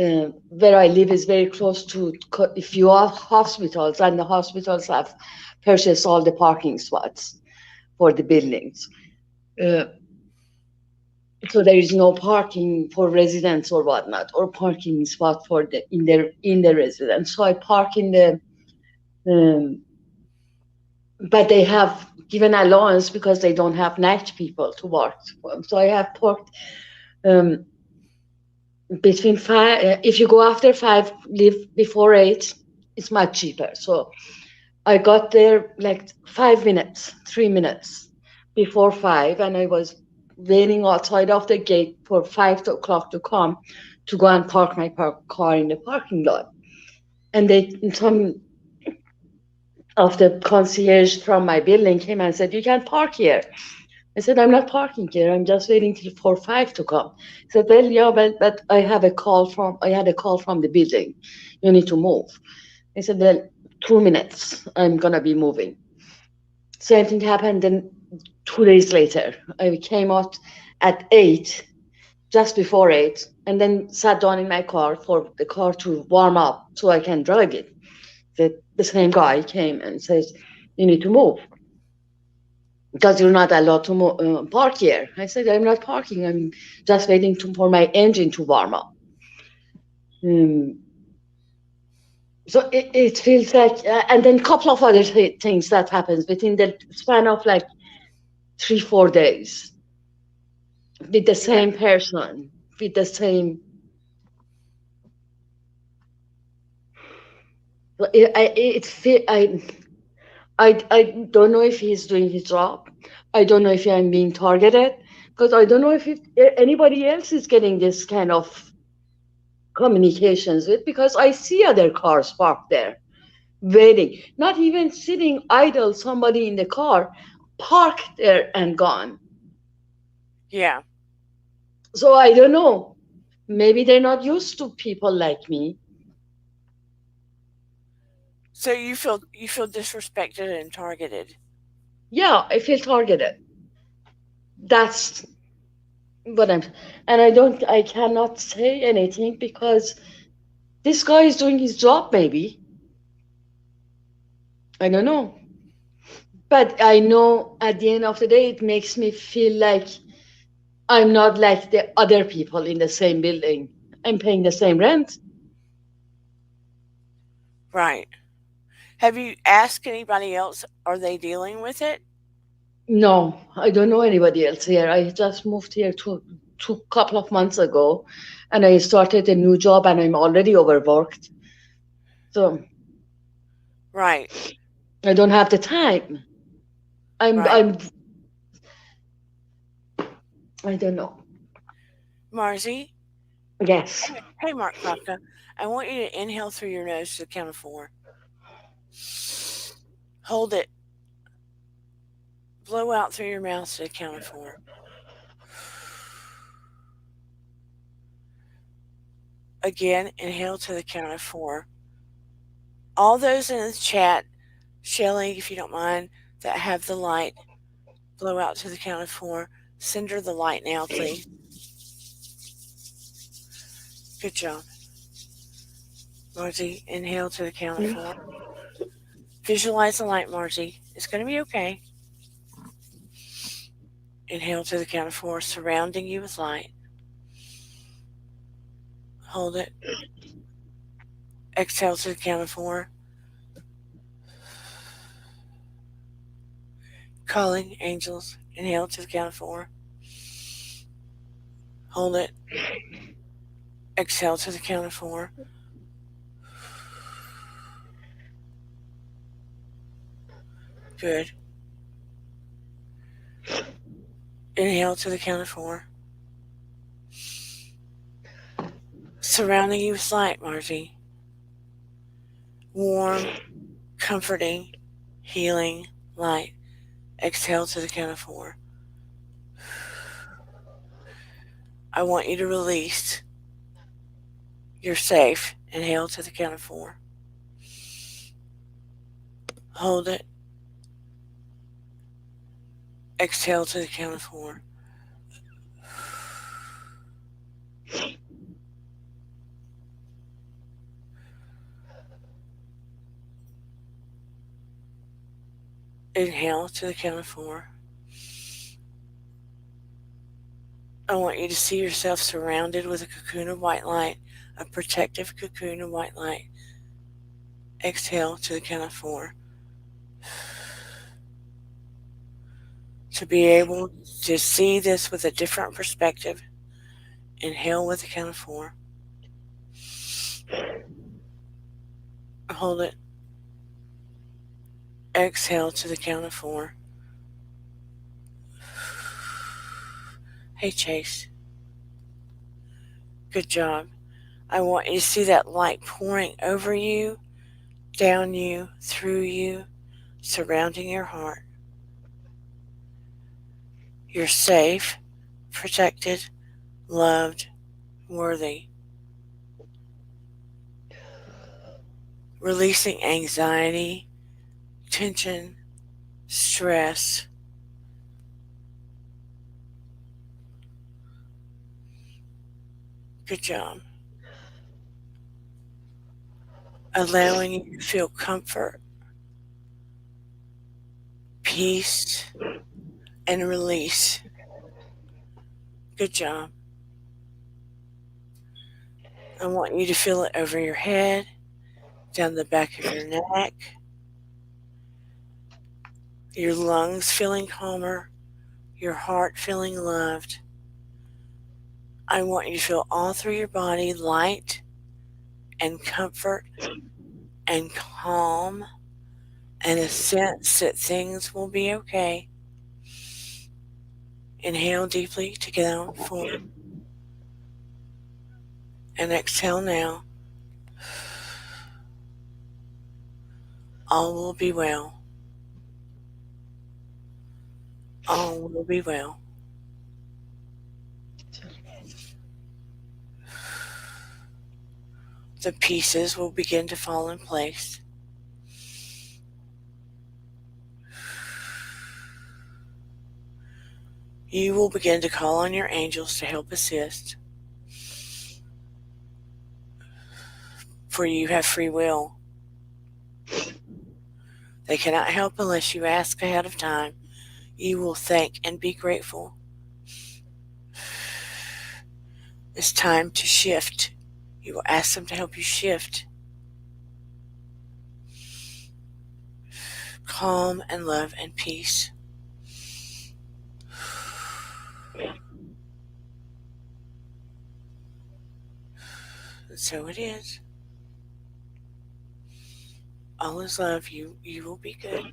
Speaker 2: where I live is very close to a few hospitals, and the hospitals have purchased all the parking spots for the buildings. Uh, so there is no parking for residents or whatnot, or parking spot for the in the residence. So I park in the, um, but they have given allowance because they don't have night people to work. So I have parked um, between five. If you go after five, leave before eight. It's much cheaper. So I got there like 5 minutes, 3 minutes before five, and I was waiting outside of the gate for 5 o'clock to come to go and park my car in the parking lot. And some of the concierge from my building came and said, "You can park here." I said, "I'm not parking here. I'm just waiting till for five to come." He said, "Well, yeah, but I had a call from the building. You need to move." I said, "Well, 2 minutes. I'm gonna be moving." Same thing happened. Then 2 days later, I came out at eight, just before eight, and then sat down in my car for the car to warm up so I can drive it. The same guy came and says, "You need to move because you're not allowed to park here." I said, "I'm not parking. I'm just waiting for my engine to warm up." Um, so it feels like, and then a couple of other things that happens within the span of like 3 4 days with the
Speaker 1: Yeah.
Speaker 2: same person, with the same. I don't know if he's doing his job. I don't know if I'm being targeted because I don't know if anybody else is getting this kind of communications with, because I see other cars parked there waiting, not even sitting idle, somebody in the car parked there and gone.
Speaker 1: Yeah.
Speaker 2: So I don't know. Maybe they're not used to people like me.
Speaker 1: So you feel disrespected and targeted.
Speaker 2: Yeah, I feel targeted. That's what I'm, and I cannot say anything because this guy is doing his job, maybe. I don't know. But I know at the end of the day, it makes me feel like I'm not like the other people in the same building. I'm paying the same rent.
Speaker 1: Right. Have you asked anybody else? Are they dealing with it?
Speaker 2: No, I don't know anybody else here. I just moved here two couple of months ago, and I started a new job, and I'm already overworked. So
Speaker 1: Right.
Speaker 2: I don't have the time. I'm
Speaker 1: Right.
Speaker 2: I'm I don't know.
Speaker 1: Marzi,
Speaker 2: Yes.
Speaker 1: hey Mark Kropka, I want you to inhale through your nose to the count of 4. Hold it. Blow out through your mouth to the count of 4. Again, inhale to the count of 4. All those in the chat, Shelly, if you don't mind, that have the light, blow out to the count of 4. Send her the light now, please. Good job. Marzi, inhale to the count of 4. Visualize the light, Marzi. It's going to be okay. Inhale to the count of 4, surrounding you with light. Hold it. Exhale to the count of 4. Calling angels. Inhale to the count of 4. Hold it. Exhale to the count of 4. Good. Inhale to the count of 4. Surrounding you with light, Margie. Warm, comforting, healing light. Exhale to the count of 4. I want you to release. You're safe. Inhale to the count of 4. Hold it. Exhale to the count of 4. Inhale to the count of 4. I want you to see yourself surrounded with a cocoon of white light, a protective cocoon of white light. Exhale to the count of 4. To be able to see this with a different perspective, inhale with the count of 4. Hold it. Exhale to the count of 4. Hey, Chase. Good job. I want you to see that light pouring over you, down you, through you, surrounding your heart. You're safe, protected, loved, worthy. Releasing anxiety, tension, stress. Good job. Allowing you to feel comfort, peace, and release. Good job. I want you to feel it over your head, down the back of your neck, your lungs feeling calmer, your heart feeling loved. I want you to feel all through your body light and comfort and calm and a sense that things will be okay. Inhale deeply to get out full and exhale now. All will be well. All will be well. The pieces will begin to fall in place. You will begin to call on your angels to help assist, for you have free will. They cannot help unless you ask ahead of time. You will thank and be grateful. It's time to shift. You will ask them to help you shift. Calm and love and peace. And so it is. All is love. You will be good.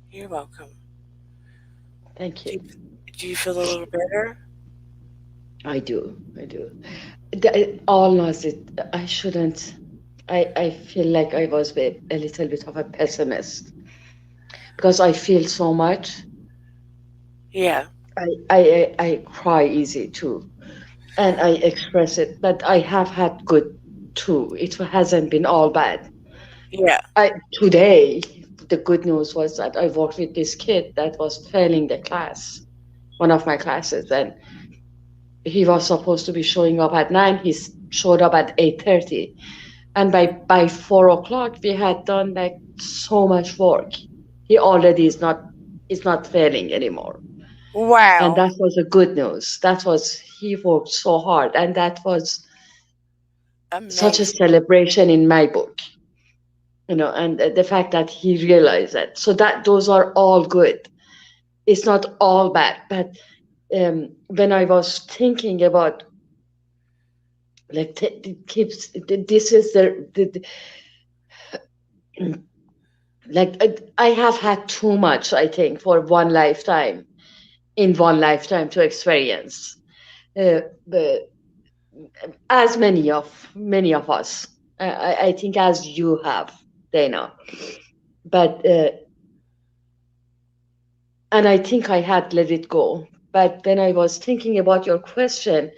Speaker 1: You're welcome.
Speaker 2: Thank
Speaker 1: Do
Speaker 2: you.
Speaker 1: you, do you feel a little better?
Speaker 2: I do. I do. Almost it. I shouldn't. I feel like I was a little bit of a pessimist because I feel so much.
Speaker 1: Yeah,
Speaker 2: I cry easy too, and I express it. But I have had good too. It hasn't been all bad.
Speaker 1: yeah.
Speaker 2: Today, the good news was that I worked with this kid that was failing the class, one of my classes, and he was supposed to be showing up at 9. He showed up at 8:30, and by 4 o'clock we had done like so much work. He already is not failing anymore, and
Speaker 1: Wow.
Speaker 2: that was a good news. That was he worked so hard, and that was such a
Speaker 1: Amazing.
Speaker 2: celebration in my book. And the fact that he realized that. So that those are all good. It's not all bad, but when I was thinking about like keeps this is like I have had too much, I think, for one lifetime in one lifetime to experience, but as many of us, I think, as you have, Dana. But and I think I had let it go. But when I was thinking about your question,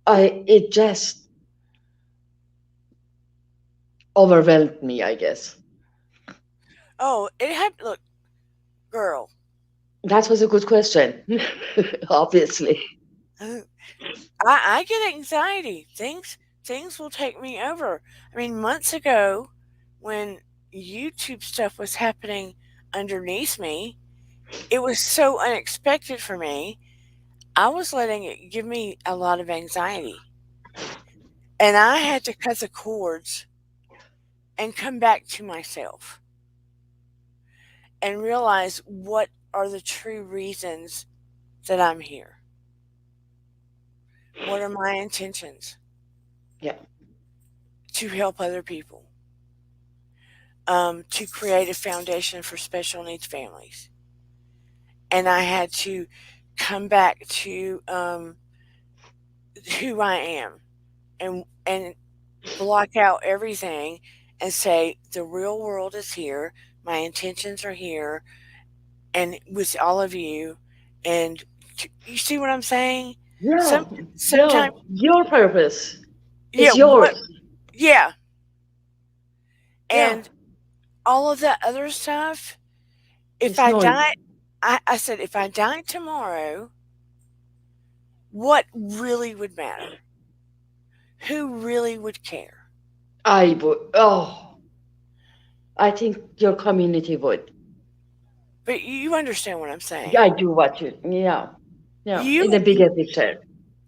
Speaker 2: I it just overwhelmed me, I guess.
Speaker 1: Oh, it happened. Look, girl.
Speaker 2: That was a good question, obviously.
Speaker 1: I get anxiety. Things will take me over. I mean, months ago, when YouTube stuff was happening underneath me, it was so unexpected for me. I was letting it give me a lot of anxiety, and I had to cut the cords and come back to myself and realize what are the true reasons that I'm here. What are my intentions
Speaker 2: Yeah,
Speaker 1: to help other people, to create a foundation for special needs families. And I had to come back to who I am and block out everything and say the real world is here, my intentions are here, and with all of you. And you see what I'm saying?
Speaker 2: yeah,
Speaker 1: Some
Speaker 2: yeah.
Speaker 1: sometimes,
Speaker 2: Your purpose
Speaker 1: yeah,
Speaker 2: is yours.
Speaker 1: what, yeah,
Speaker 2: Yeah,
Speaker 1: and all of that other stuff. If
Speaker 2: it's
Speaker 1: I
Speaker 2: noise.
Speaker 1: die, I said, if I died tomorrow, what really would matter? Who really would care?
Speaker 2: I would. Oh, I think your community would.
Speaker 1: But you understand what I'm
Speaker 2: Yeah,
Speaker 1: saying.
Speaker 2: I do what you. Yeah, yeah.
Speaker 1: You
Speaker 2: In the bigger picture.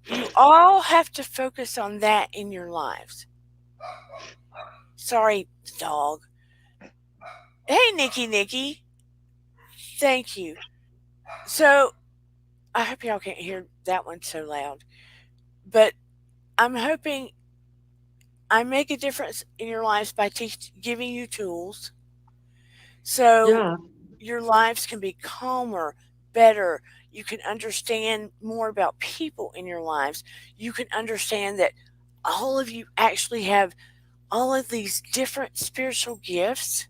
Speaker 1: You all have to focus on that in your lives. Sorry, dog. Hey, Nikki. Thank you. So, I hope y'all can't hear that one so loud. But I'm hoping I make a difference in your lives by giving you tools so
Speaker 2: Yeah.
Speaker 1: your lives can be calmer, better. You can understand more about people in your lives. You can understand that all of you actually have all of these different spiritual gifts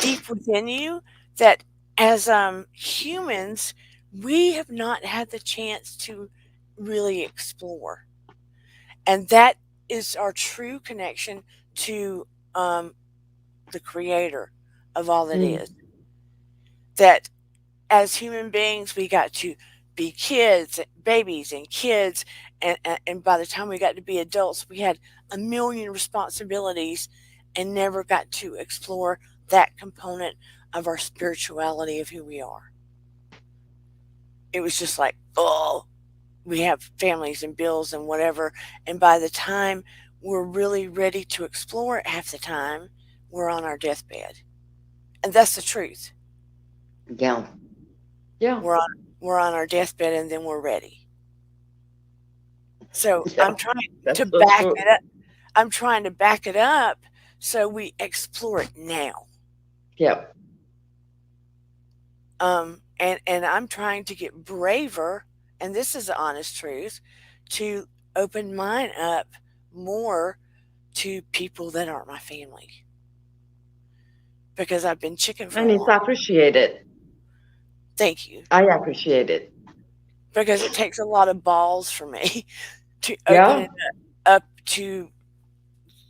Speaker 1: deep within you that as humans we have not had the chance to really explore, and that is our true connection to um, the creator of all that
Speaker 2: Mm.
Speaker 1: is. That as human beings we got to be kids, babies and kids, and by the time we got to be adults we had a million responsibilities and never got to explore that component of our spirituality of who we are. It was just like, oh, we have families and bills and whatever, and by the time we're really ready to explore it half the time we're on our deathbed. And that's the truth.
Speaker 2: Yeah. Yeah.
Speaker 1: We're on our deathbed and then we're ready. So
Speaker 2: Yeah. That's so true.
Speaker 1: I'm trying to back it up so we explore it now.
Speaker 2: Yeah.
Speaker 1: And I'm trying to get braver, and this is the honest truth, to open mine up more to people that aren't my family because I've been chicken for
Speaker 2: And
Speaker 1: a
Speaker 2: it's
Speaker 1: long.
Speaker 2: appreciated.
Speaker 1: Thank you.
Speaker 2: I appreciate it.
Speaker 1: Because it takes a lot of balls for me to open
Speaker 2: Yeah.
Speaker 1: it up to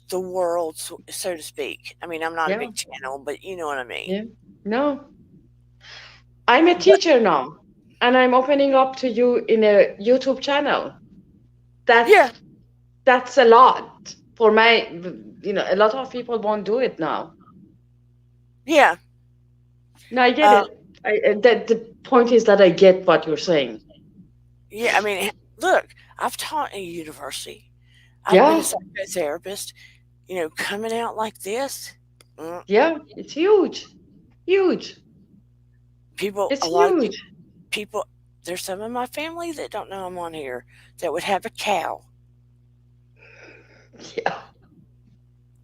Speaker 1: the world, so to speak. I mean, I'm not a
Speaker 2: Yeah.
Speaker 1: big channel, but you know what I mean.
Speaker 2: Yeah. No, I'm a
Speaker 1: But
Speaker 2: teacher now, and I'm opening up to you in a YouTube channel.
Speaker 1: yeah,
Speaker 2: That's that's a lot for my, a lot of people won't do it now.
Speaker 1: yeah,
Speaker 2: No, I get
Speaker 1: um,
Speaker 2: it. The point is that I get what you're saying.
Speaker 1: yeah. I mean, look, I've taught in a university. I've been a
Speaker 2: Yeah.
Speaker 1: psychotherapist. Coming out like this, mm,
Speaker 2: Yeah. It's huge. Huge.
Speaker 1: a
Speaker 2: It's
Speaker 1: lot of
Speaker 2: huge.
Speaker 1: people. There's some of my family that don't know I'm on here that would have a cow.
Speaker 2: Yeah.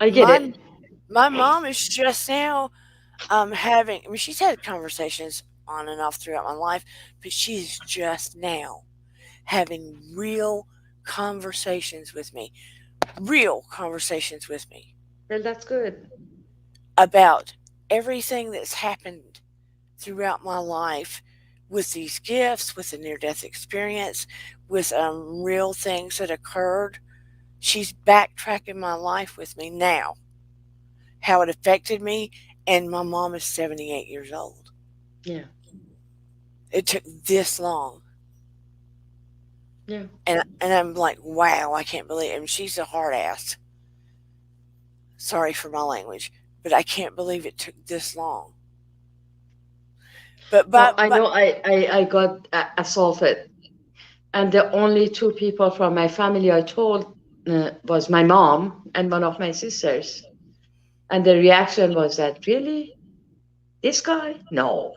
Speaker 2: I get
Speaker 1: My
Speaker 2: it.
Speaker 1: my mom is just now having. I mean, she's had conversations on and off throughout my life, but she's just now having real conversations with me
Speaker 2: Well, that's good.
Speaker 1: about everything that's happened throughout my life with these gifts, with the near death experience, with real things that occurred. She's backtracking my life with me now, how it affected me, and my mom is 78 years old.
Speaker 2: Yeah.
Speaker 1: It took this long.
Speaker 2: Yeah.
Speaker 1: And I'm like, wow, I can't believe it. And she's a hard ass. Sorry for my language, but I can't believe it took this long.
Speaker 2: No, I
Speaker 1: But
Speaker 2: know I got assaulted, and the only two people from my family I told was my mom and one of my sisters. And the reaction was that, really? This guy? No.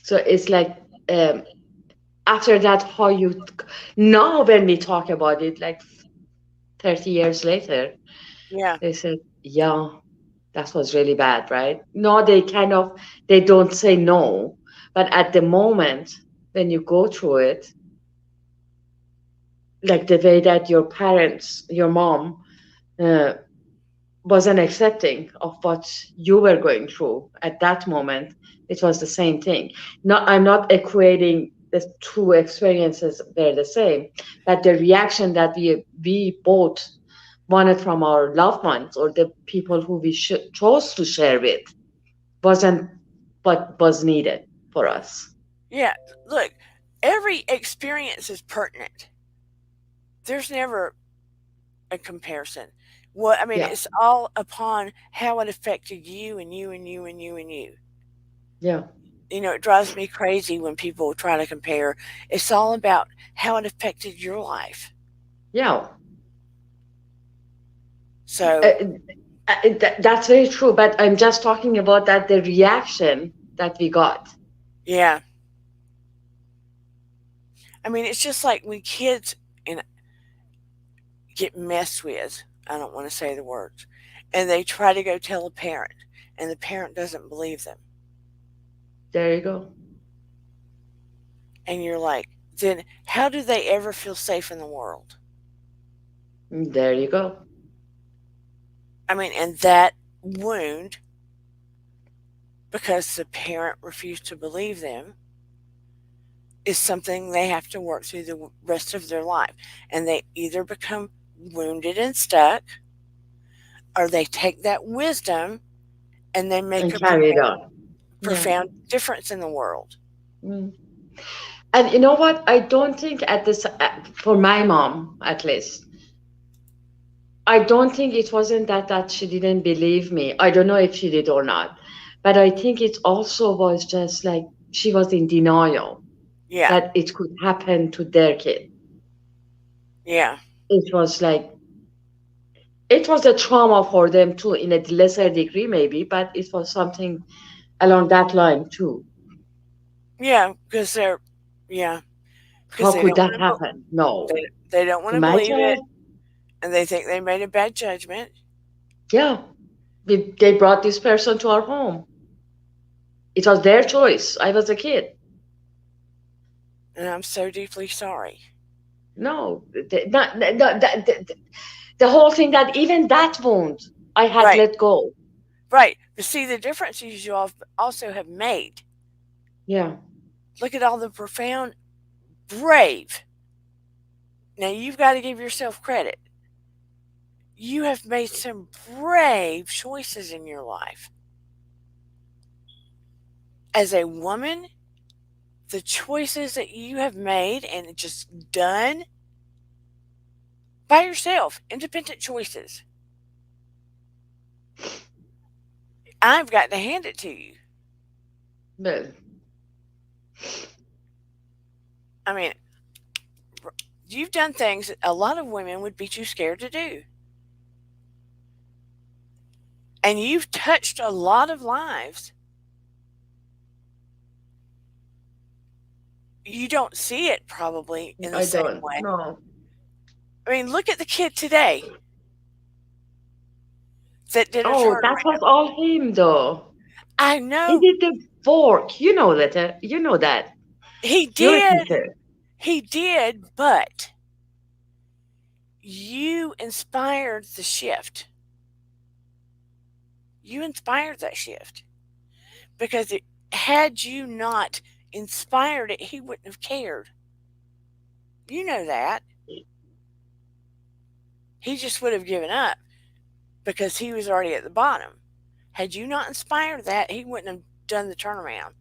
Speaker 2: So it's like, um, after that, how you now when we talk about it, like 30 years later,
Speaker 1: yeah,
Speaker 2: they said, yeah, that was really bad, right? No, they don't say no, but at the moment when you go through it, like the way that your parents, your mom, uh, wasn't accepting of what you were going through at that moment, it was the same thing. Not, I'm not equating the two experiences, they're the same, but the reaction that we both wanted from our loved ones or the people who we chose to share with wasn't what was needed for us.
Speaker 1: yeah. Look, every experience is pertinent. There's never a comparison. What I mean,
Speaker 2: Yeah.
Speaker 1: it's all upon how it affected you and you and you and you and you.
Speaker 2: Yeah.
Speaker 1: It drives me crazy when people try to compare. It's all about how it affected your life.
Speaker 2: Yeah.
Speaker 1: So,
Speaker 2: That's very true, but I'm just talking about that the reaction that we got.
Speaker 1: yeah. I mean, it's just like when kids and get messed with. I don't want to say the words. And they try to go tell a parent, and the parent doesn't believe them.
Speaker 2: There you go.
Speaker 1: And you're like, then how do they ever feel safe in the world?
Speaker 2: There you go.
Speaker 1: I mean, and that wound, because the parent refused to believe them, is something they have to work through the rest of their life. And they either become wounded and stuck, or they take that wisdom and they make
Speaker 2: And
Speaker 1: a
Speaker 2: carry it on. Yeah.
Speaker 1: profound difference in the world.
Speaker 2: Mm. And you know what? I don't think at this, for my mom at least, I don't think it wasn't that she didn't believe me. I don't know if she did or not, but I think it also was just like she was in denial
Speaker 1: Yeah,
Speaker 2: that it could happen to their kid.
Speaker 1: yeah,
Speaker 2: It was like it was a trauma for them too, in a lesser degree maybe, but it was something along that line too.
Speaker 1: yeah, because yeah, because
Speaker 2: How could that happen? No,
Speaker 1: they don't want
Speaker 2: to
Speaker 1: to
Speaker 2: my
Speaker 1: believe it,
Speaker 2: child,
Speaker 1: and they think they made a bad judgment.
Speaker 2: yeah, they brought this person to our home. It was their choice. I was a kid.
Speaker 1: And I'm so deeply sorry.
Speaker 2: No, the whole thing that even that wound I had
Speaker 1: Right,
Speaker 2: let go.
Speaker 1: right. But see, the difference you also have made.
Speaker 2: Yeah,
Speaker 1: Look at all the profound, brave. Now you've got to give yourself credit. You have made some brave choices in your life. As a woman, the choices that you have made and just done by yourself, independent choices, I've got to hand it to you.
Speaker 2: but
Speaker 1: I mean, you've done things that a lot of women would be too scared to do. And you've touched a lot of lives. You don't see it probably in the
Speaker 2: I
Speaker 1: same
Speaker 2: don't.
Speaker 1: way.
Speaker 2: No.
Speaker 1: I mean, look at the kid today that did a
Speaker 2: Oh, that was
Speaker 1: turnaround.
Speaker 2: all him though.
Speaker 1: I
Speaker 2: He
Speaker 1: know
Speaker 2: did the work. You know that. You know that.
Speaker 1: he
Speaker 2: You're a
Speaker 1: did.
Speaker 2: teacher.
Speaker 1: He did, but you inspired the shift. You inspired that shift because had you not inspired it, he wouldn't have cared. You know that. He just would have given up because he was already at the bottom. Had you not inspired that, he wouldn't have done the turnaround.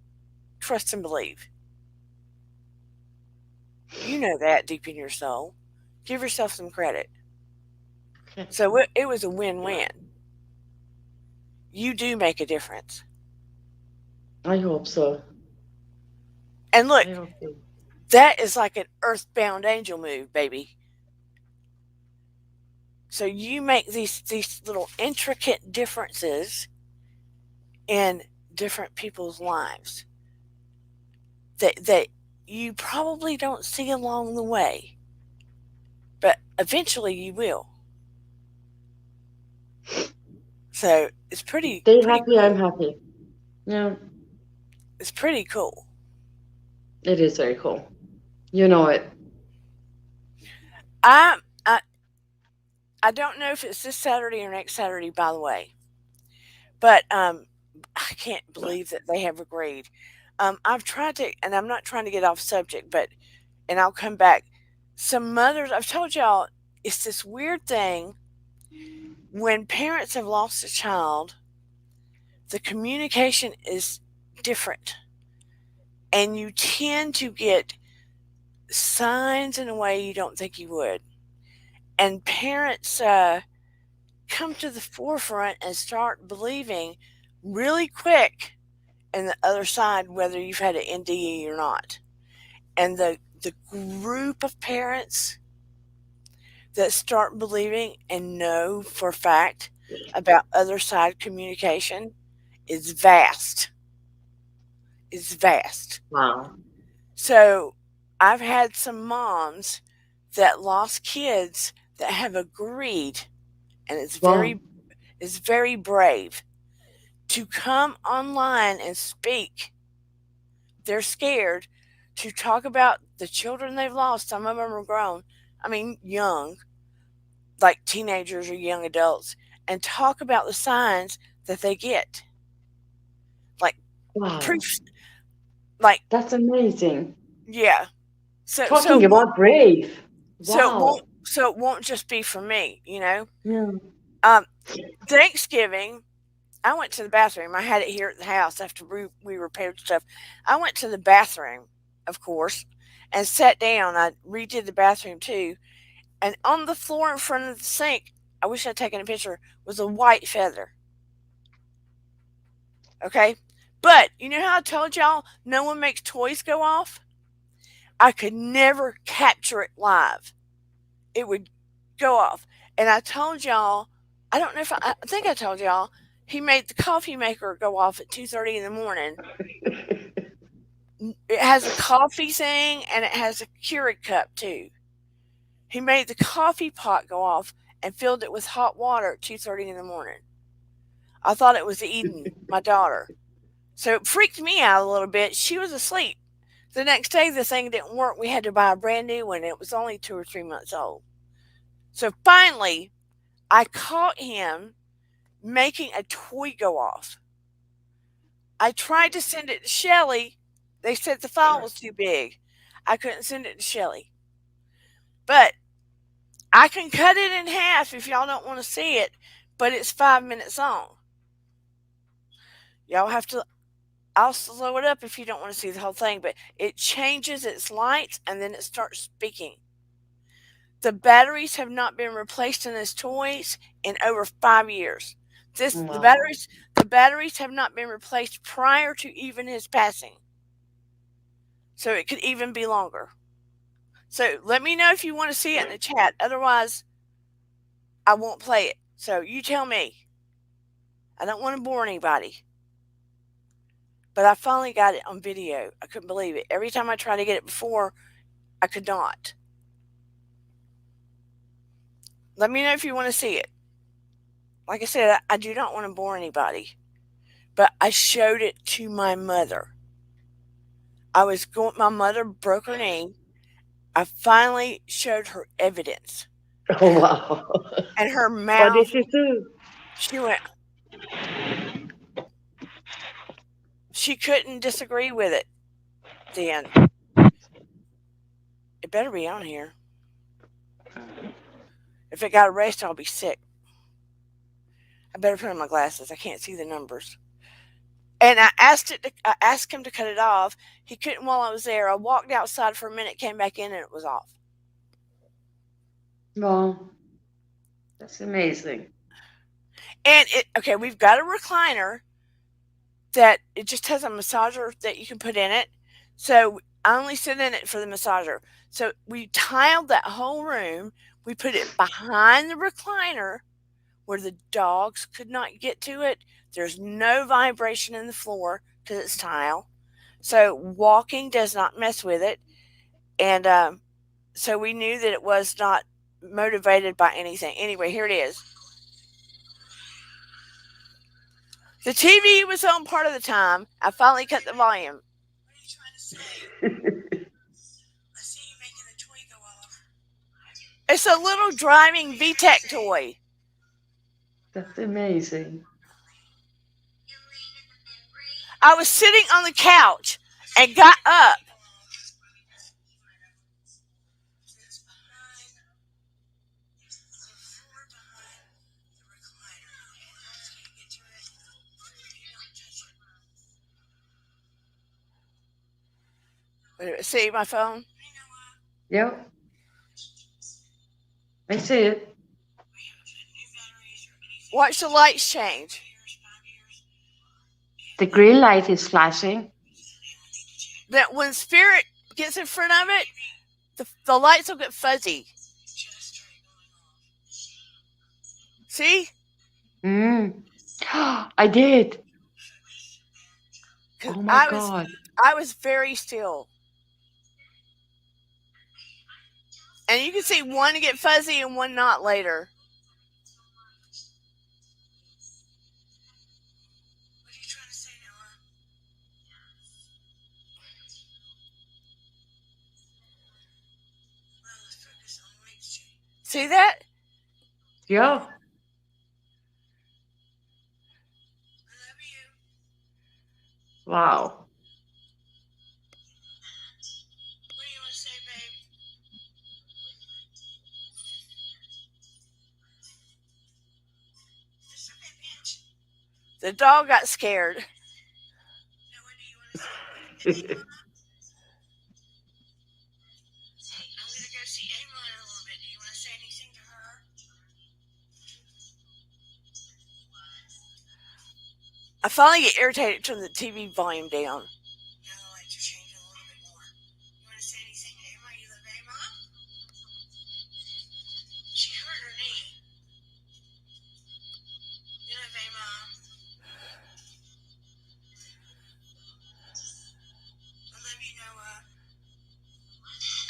Speaker 1: Trust and believe. You know that deep in your soul. Give yourself some credit.
Speaker 2: Okay.
Speaker 1: So it was a win win. You do make a difference.
Speaker 2: I hope so.
Speaker 1: And look,
Speaker 2: I hope so.
Speaker 1: that is like an earthbound angel move, baby. So you make these little intricate differences in different people's lives that you probably don't see along the way, but eventually you will. So it's
Speaker 2: They
Speaker 1: pretty
Speaker 2: happy, I'm
Speaker 1: cool.
Speaker 2: happy. Yeah,
Speaker 1: It's pretty cool.
Speaker 2: it is very cool. You know it.
Speaker 1: I I I don't know if it's this Saturday or next Saturday, by the way, but I can't believe that they have agreed. I've tried to, and I'm not trying to get off subject, but and I'll come back. Some mothers, I've told y'all, it's this weird thing when parents have lost a child, the communication is different, and you tend to get signs in a way you don't think you would. And parents come to the forefront and start believing really quick and the other side, whether you've had an NDE or not. And the group of parents that start believing and know for a fact about other side communication is vast. Is vast.
Speaker 2: Wow.
Speaker 1: So I've had some moms that lost kids that have agreed, and
Speaker 2: Wow.
Speaker 1: it's very brave to come online and speak. They're scared to talk about the children they've lost. Some of them are grown. I mean, young, like teenagers or young adults, and talk about the signs that they get. Like
Speaker 2: Wow.
Speaker 1: proofs, like,
Speaker 2: That's amazing.
Speaker 1: yeah. So, so
Speaker 2: Talking
Speaker 1: it won't,
Speaker 2: about brave.
Speaker 1: so it won't,
Speaker 2: Wow.
Speaker 1: so it won't just be for me, you know?
Speaker 2: Yeah.
Speaker 1: Um, Thanksgiving, I went to the bathroom. I had it here at the house after we repaired stuff. I went to the bathroom, of course, and sat down. I redid the bathroom too. And on the floor in front of the sink, I wish I'd taken a picture, was a white feather. Okay? But you know how I told y'all no one makes toys go off? I could never capture it live. It would go off. And I told y'all, I don't know if I think I told y'all, he made the coffee maker go off at 2:30 in the morning. It has a coffee thing and it has a Keurig cup too. He made the coffee pot go off and filled it with hot water at 2:30 in the morning. I thought it was Eden, my daughter. So it freaked me out a little bit. She was asleep. The next day, the thing didn't work. We had to buy a brand new one. It was only 2 or 3 months old. So finally, I caught him making a toy go off. I tried to send it to Shelly. They said the file was too big. I couldn't send it to Shelly. But I can cut it in half if y'all don't want to see it, but it's 5 minutes long. Y'all have to, I'll slow it up if you don't want to see the whole thing, but it changes its lights and then it starts speaking. The batteries have not been replaced in his toys in over 5 years. This
Speaker 2: Wow.
Speaker 1: the batteries have not been replaced prior to even his passing. So it could even be longer. So let me know if you want to see it in the chat. Otherwise, I won't play it. So you tell me. I don't want to bore anybody. But I finally got it on video. I couldn't believe it. Every time I tried to get it before, I could not. Let me know if you want to see it. Like I said, I do not want to bore anybody. But I showed it to my mother. My mother broke her knee. I finally showed her evidence.
Speaker 2: Oh, wow.
Speaker 1: And her
Speaker 2: What did
Speaker 1: mouth,
Speaker 2: you do?
Speaker 1: she went, she couldn't disagree with it then. It better be on here. If it got erased, I'll be sick. I better put on my glasses. I can't see the numbers. And I asked him to cut it off. He couldn't while I was there. I walked outside for a minute, came back in, and it was off.
Speaker 2: Wow. That's amazing.
Speaker 1: And okay, we've got a recliner that it just has a massager that you can put in it. So I only sit in it for the massager. So we tiled that whole room. We put it behind the recliner where the dogs could not get to it. There's no vibration in the floor because it's tile. So walking does not mess with it. And so we knew that it was not motivated by anything. Anyway, here it is. The TV was on part of the time. I finally cut the volume. What are you trying to say? I see you making a toy go off. It's a little driving VTEC toy.
Speaker 2: That's amazing.
Speaker 1: I was sitting on the couch and got up. See my phone?
Speaker 2: Yep. I see it.
Speaker 1: Watch the lights change.
Speaker 2: The green light is flashing.
Speaker 1: That when spirit gets in front of it, the lights will get fuzzy. See?
Speaker 2: Mm. I did.
Speaker 1: Because
Speaker 2: Oh my God.
Speaker 1: I was very still, and you can see one get fuzzy and one not later. See that?
Speaker 2: Yeah. Wow.
Speaker 1: The dog got scared. I finally get irritated, turn the TV volume down.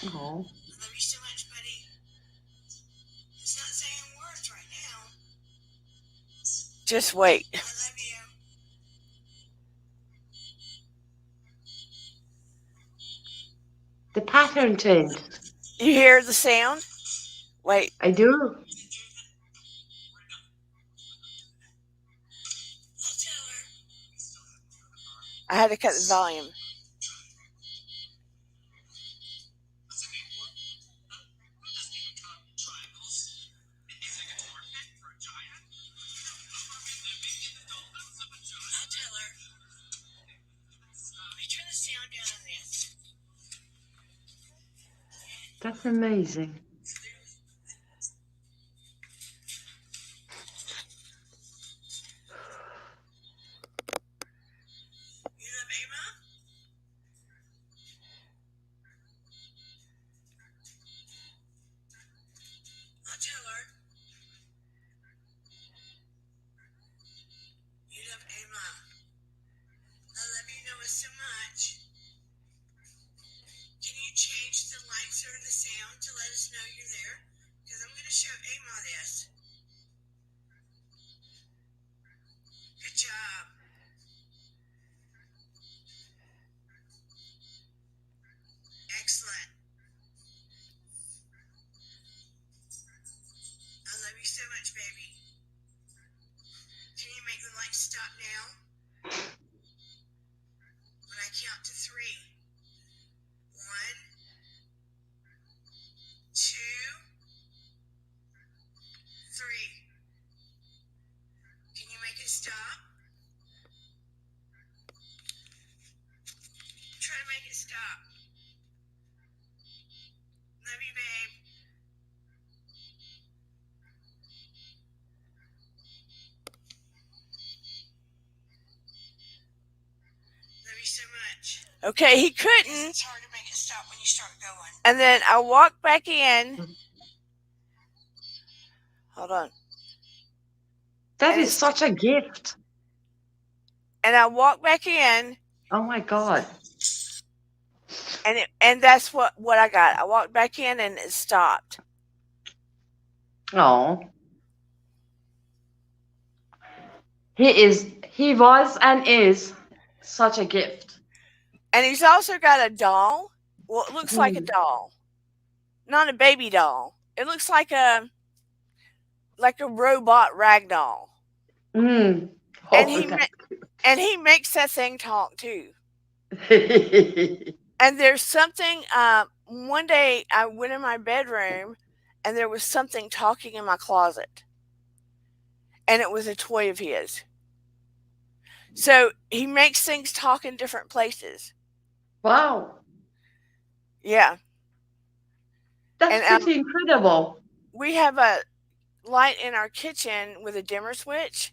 Speaker 2: Oh.
Speaker 1: Just wait.
Speaker 2: The pattern changed.
Speaker 1: You hear the sound? Wait,
Speaker 2: I do.
Speaker 1: I had to cut the volume.
Speaker 2: That's amazing. Okay, he couldn't. And then I walked back in. Hold on. That
Speaker 1: And
Speaker 2: is
Speaker 1: it's
Speaker 2: such a gift.
Speaker 1: and I walked back in,
Speaker 2: Oh my God.
Speaker 1: and that's what I got. I walked back in and it stopped.
Speaker 2: Oh. He was and is such a gift.
Speaker 1: And he's also got a doll. Well, it looks like a
Speaker 2: Mm.
Speaker 1: doll, not a baby doll. It looks like a robot rag doll.
Speaker 2: Mm.
Speaker 1: And
Speaker 2: Oh,
Speaker 1: and he makes that thing talk too.
Speaker 2: that.
Speaker 1: And there's something. One day I went in my bedroom, and there was something talking in my closet, and it was a toy of his. So he makes things talk in different places.
Speaker 2: Wow.
Speaker 1: Yeah,
Speaker 2: That's
Speaker 1: and
Speaker 2: pretty incredible.
Speaker 1: we have a light in our kitchen with a dimmer switch,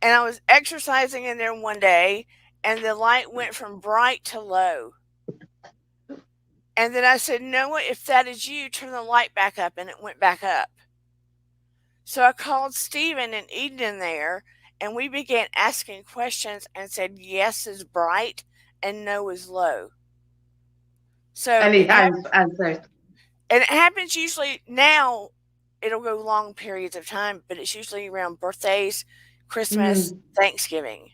Speaker 1: And I was exercising in there one day, and the light went from bright to low. And then I said, Noah, if that is you, turn the light back up. And it went back up. So I called Stephen and Eden in there, and we began asking questions and said, yes is bright and no is low. So
Speaker 2: And he has answered.
Speaker 1: and it happens usually now, it'll go long periods of time, but it's usually around birthdays, Christmas,
Speaker 2: Mm,
Speaker 1: Thanksgiving.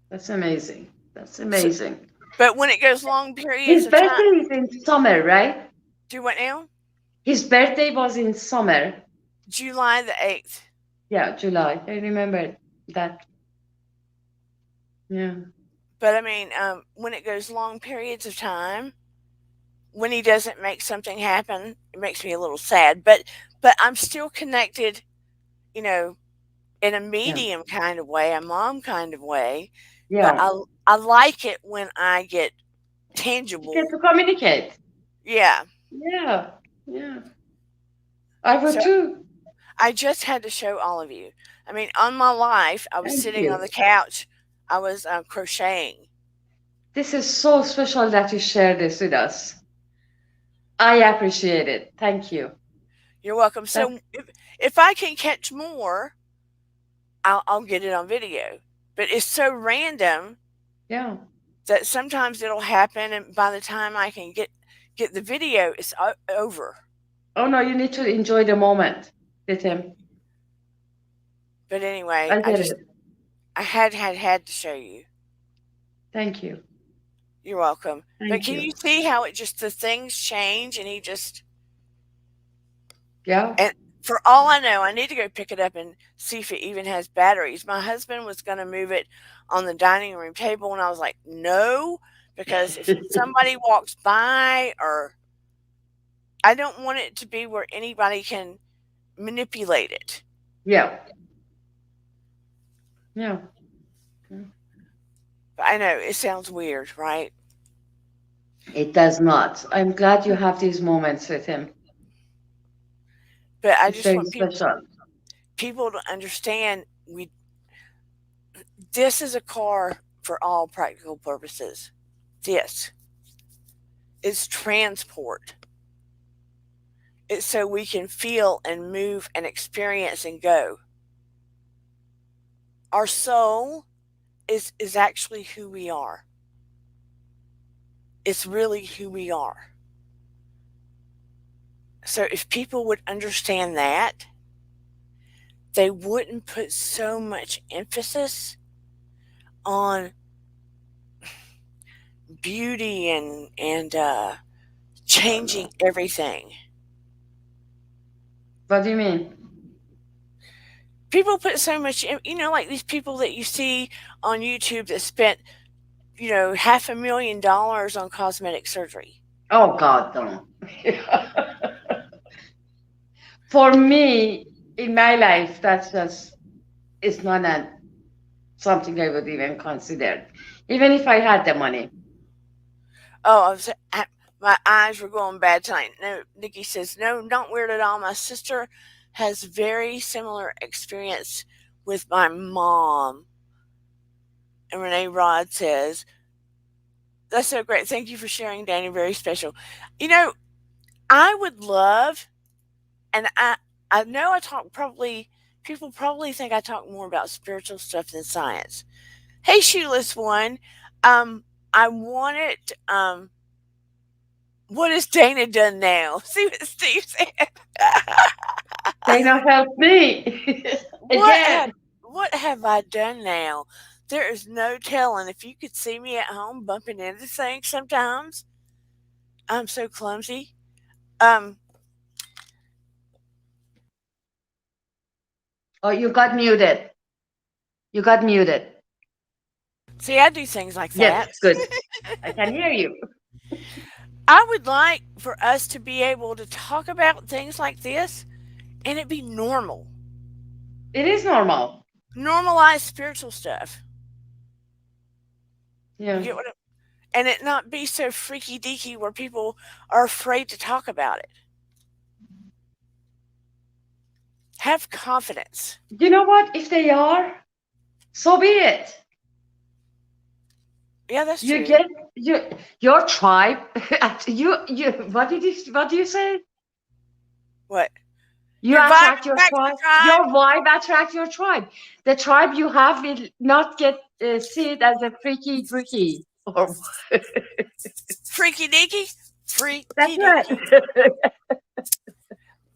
Speaker 2: that's amazing. That's
Speaker 1: So,
Speaker 2: amazing.
Speaker 1: but when it goes long periods
Speaker 2: His
Speaker 1: of time,
Speaker 2: birthday is in summer, right?
Speaker 1: do what now?
Speaker 2: His birthday was in summer.
Speaker 1: July the 8th.
Speaker 2: Yeah, July. I remember that. Yeah.
Speaker 1: But I mean, when it goes long periods of time, when he doesn't make something happen, it makes me a little sad. But I'm still connected, you know, in a
Speaker 2: Yeah.
Speaker 1: medium kind of way, a mom kind of way. But
Speaker 2: Yeah.
Speaker 1: I like it when I get
Speaker 2: You get
Speaker 1: tangible.
Speaker 2: to communicate.
Speaker 1: Yeah.
Speaker 2: Yeah. Yeah. I would
Speaker 1: So
Speaker 2: too.
Speaker 1: I just had to show all of you. I mean, on my life, I was
Speaker 2: Thank
Speaker 1: sitting on
Speaker 2: you.
Speaker 1: the couch. I was crocheting.
Speaker 2: This is so special that you share this with us. I appreciate it. Thank you.
Speaker 1: You're welcome.
Speaker 2: That's
Speaker 1: So if I can catch more, I'll get it on video. But it's so random
Speaker 2: yeah.
Speaker 1: that sometimes it'll happen, and by the time I can get the video, it's over.
Speaker 2: Oh no, you need to enjoy the moment with him.
Speaker 1: But anyway,
Speaker 2: I get it.
Speaker 1: I had to show you.
Speaker 2: Thank you.
Speaker 1: You're welcome. But
Speaker 2: Thank
Speaker 1: can
Speaker 2: you.
Speaker 1: you see how it just the things change and he just
Speaker 2: Yeah.
Speaker 1: and for all I know, I need to go pick it up and see if it even has batteries. My husband was going to move it on the dining room table, and I was like, no, because if somebody walks by, or I don't want it to be where anybody can manipulate it.
Speaker 2: yeah. Yeah.
Speaker 1: But I know it sounds weird, right?
Speaker 2: It does not. I'm glad you have these moments with him.
Speaker 1: But I
Speaker 2: It's
Speaker 1: just
Speaker 2: very
Speaker 1: want
Speaker 2: special.
Speaker 1: people to understand we this is a car for all practical purposes. This is transport. It's so we can feel and move and experience and go. Our soul is actually who we are. It's really who we are. So if people would understand that, they wouldn't put so much emphasis on beauty and changing everything.
Speaker 2: What do you mean?
Speaker 1: People put so much, like these people that you see on YouTube that spent, $500,000 on cosmetic surgery.
Speaker 2: Oh God, no. For me, in my life, that's just it's not something I would even consider, even if I had the money.
Speaker 1: Oh, my eyes were going bad tonight. No, Nikki says, no, don't weird at all. My sister has very similar experience with my mom. And Renee Rod says, that's so great. Thank you for sharing, Danny. Very special. You know, I would love, and I know I talk probably, people probably think I talk more about spiritual stuff than science. Hey, Shoeless One. Um, I wanted, what has Dana done now? See what Steve said?
Speaker 2: They not help me
Speaker 1: what
Speaker 2: again.
Speaker 1: have what have I done now? There is no telling. If you could see me at home bumping into things sometimes, I'm so clumsy. Um,
Speaker 2: Oh, you got muted. You got muted.
Speaker 1: See, I do things like
Speaker 2: Yes,
Speaker 1: that.
Speaker 2: good. I can hear you.
Speaker 1: I would like for us to be able to talk about things like this and it be normal.
Speaker 2: It is normal.
Speaker 1: Normalize spiritual stuff. You
Speaker 2: Yeah.
Speaker 1: get what I and it not be so freaky deaky where people are afraid to talk about it. Have confidence.
Speaker 2: You know what? If they are, so be it.
Speaker 1: Yeah, that's
Speaker 2: You
Speaker 1: true.
Speaker 2: get you your tribe. You what do you say?
Speaker 1: What?
Speaker 2: You
Speaker 1: Your vibe
Speaker 2: attract your
Speaker 1: attracts the
Speaker 2: tribe.
Speaker 1: tribe.
Speaker 2: Your vibe attract your tribe. The tribe you have will not get see it as a freaky deaky. Or
Speaker 1: Freaky deaky.
Speaker 2: that's
Speaker 1: Freaky deaky.
Speaker 2: right.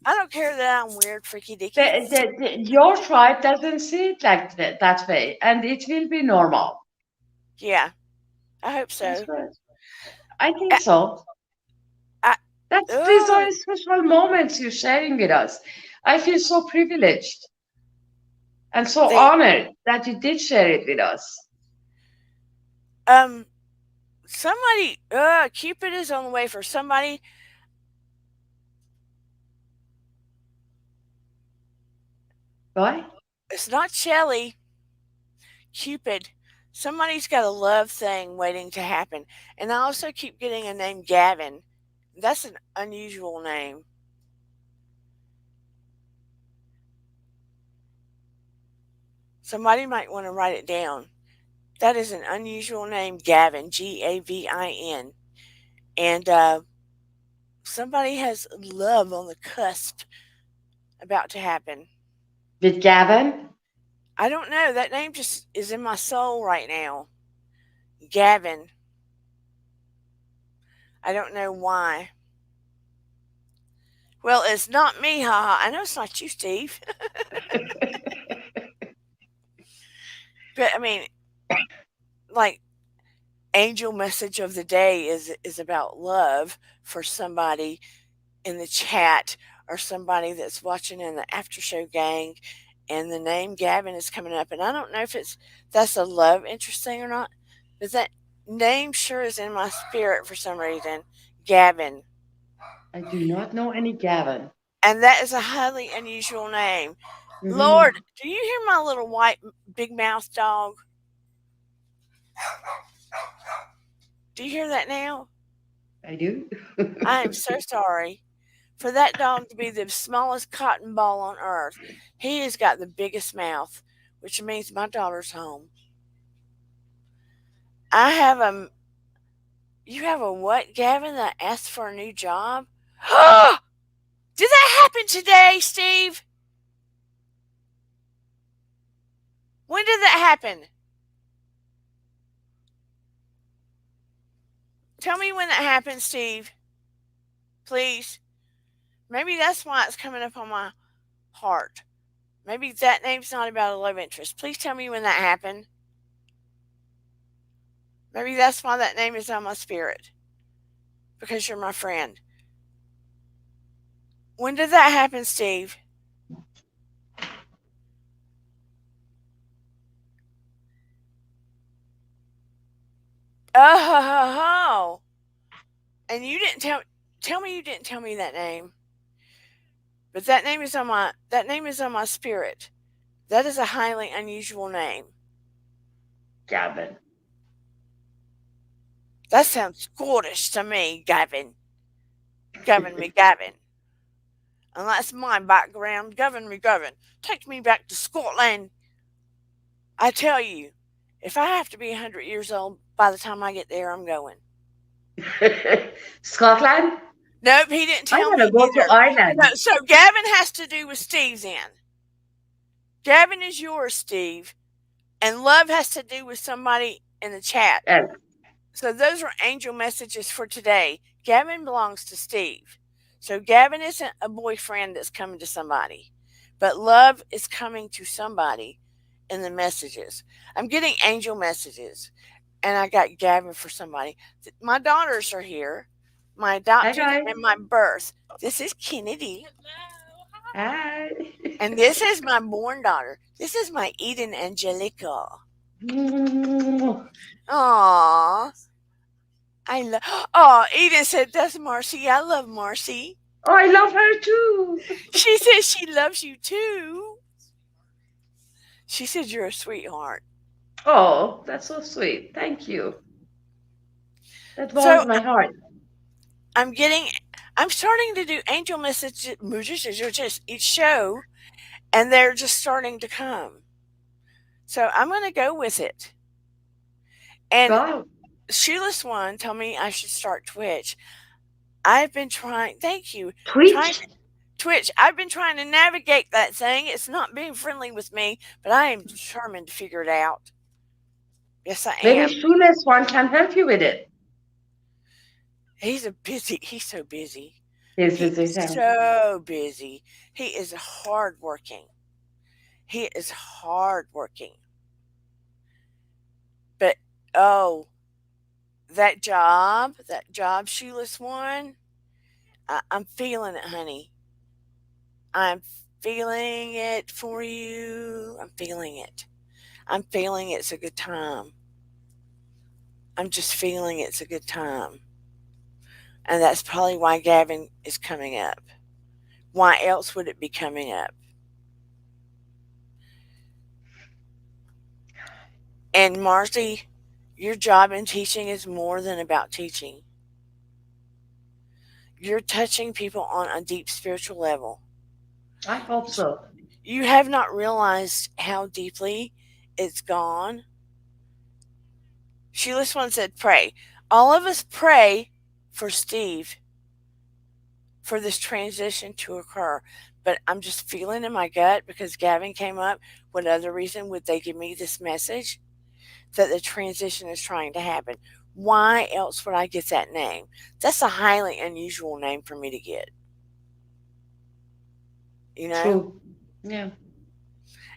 Speaker 1: I don't care that I'm weird, freaky deaky.
Speaker 2: Your tribe doesn't see it like that way, and it will be normal.
Speaker 1: Yeah, I hope
Speaker 2: That's
Speaker 1: so.
Speaker 2: right. I think
Speaker 1: I,
Speaker 2: so.
Speaker 1: I,
Speaker 2: These
Speaker 1: oh,
Speaker 2: are special moments you're sharing with us. I feel so privileged and so
Speaker 1: they,
Speaker 2: honored that you did share it with us.
Speaker 1: um, somebody, Cupid is on the way for somebody.
Speaker 2: Why?
Speaker 1: It's not Shelley, Cupid. Somebody's got a love thing waiting to happen. And I also keep getting a name Gavin. That's an unusual name. Somebody might want to write it down. That is an unusual name, Gavin, Gavin. And somebody has love on the cusp about to happen.
Speaker 2: With Gavin?
Speaker 1: I don't know. That name just is in my soul right now. Gavin. I don't know why. Well, it's not me, haha. I know it's not you, Steve. But I mean, like, angel message of the day is about love for somebody in the chat or somebody that's watching in the after show gang, and the name Gavin is coming up, and I don't know if that's a love interest thing or not, but that name sure is in my spirit for some reason. Gavin.
Speaker 2: I do not know any Gavin.
Speaker 1: And that is a highly unusual name.
Speaker 2: Hmm.
Speaker 1: Lord, do you hear my little white big mouth dog? Do you hear that now?
Speaker 2: I do.
Speaker 1: I am so sorry. For that dog to be the smallest cotton ball on earth, he has got the biggest mouth, which means my daughter's home. I have a. You have a what, Gavin, that asked for a new job? Did that happen today, Steve? When did that happen? Tell me when that happened, Steve. Please. Maybe that's why it's coming up on my heart. Maybe that name's not about a love interest. Please tell me when that happened. Maybe that's why that name is on my spirit. Because you're my friend. When did that happen, Steve? Oh, and you didn't tell me you didn't tell me that name. But that name is on my spirit. That is a highly unusual name.
Speaker 2: Gavin.
Speaker 1: That sounds Scottish to me, Gavin. Gavin me Gavin. And that's my background. Gavin me Gavin. Take me back to Scotland. I tell you, if I have to be 100 years old by the time I get there, I'm going.
Speaker 2: Scotland?
Speaker 1: Nope, he didn't
Speaker 2: I
Speaker 1: tell
Speaker 2: want to
Speaker 1: me
Speaker 2: go to
Speaker 1: either. No,
Speaker 2: Ireland.
Speaker 1: so Gavin has to do with Steve's end. Gavin is yours, Steve. And love has to do with somebody in the chat.
Speaker 2: Yes.
Speaker 1: So those are angel messages for today. Gavin belongs to Steve. So Gavin isn't a boyfriend that's coming to somebody, but love is coming to somebody in the messages. I'm getting angel messages, and I got Gavin for somebody. My daughters are here, my
Speaker 2: Hi,
Speaker 1: adopted
Speaker 2: guys.
Speaker 1: and my birth. This is Kennedy,
Speaker 2: Hi.
Speaker 1: and this is my born daughter. This is my Eden Angelica. Aww. I love. Oh, Eden said that's Marcy. I love Marcy.
Speaker 2: Oh, I love her too.
Speaker 1: She says she loves you too. She said you're a sweetheart.
Speaker 2: Oh, that's so sweet. Thank you. That
Speaker 1: So
Speaker 2: warms my heart.
Speaker 1: I'm getting. I'm starting to do angel messages each show, and they're just starting to come. So I'm going to go with it. And
Speaker 2: Wow.
Speaker 1: Shoeless One told me I should start Twitch. I've been trying, thank you, trying
Speaker 2: Twitch.
Speaker 1: Twitch. I've been trying to navigate that thing. It's not being friendly with me, but I am determined to figure it out. Yes, I
Speaker 2: Maybe
Speaker 1: am.
Speaker 2: Shoeless One can help you with it.
Speaker 1: He's so busy.
Speaker 2: His
Speaker 1: He is
Speaker 2: visitor.
Speaker 1: so busy. He is hardworking. He is hardworking. But oh, that job, Shoeless One, I'm feeling it, honey. I'm feeling it for you. I'm feeling it. I'm feeling it's a good time. I'm just feeling it's a good time. And that's probably why Gavin is coming up. Why else would it be coming up? And Marcy, your job in teaching is more than about teaching. You're touching people on a deep spiritual level.
Speaker 2: I hope so.
Speaker 1: You have not realized how deeply it's gone. Sheila Swan said, pray. All of us pray for Steve for this transition to occur. But I'm just feeling in my gut because Gavin came up. What other reason would they give me this message that the transition is trying to happen? Why else would I get that name? That's a highly unusual name for me to get, you know?
Speaker 2: True. Yeah.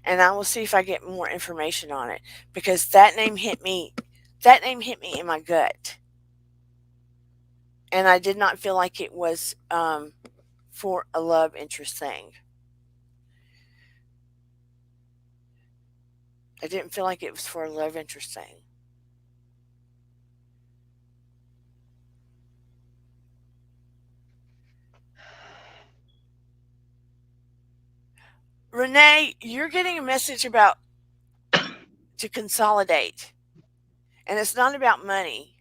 Speaker 1: And I will see if I get more information on it because that name hit me. That name hit me in my gut, and I did not feel like it was for a love interest thing. I didn't feel like it was for a love interest thing. Renee, you're getting a message about to consolidate, and it's not about money.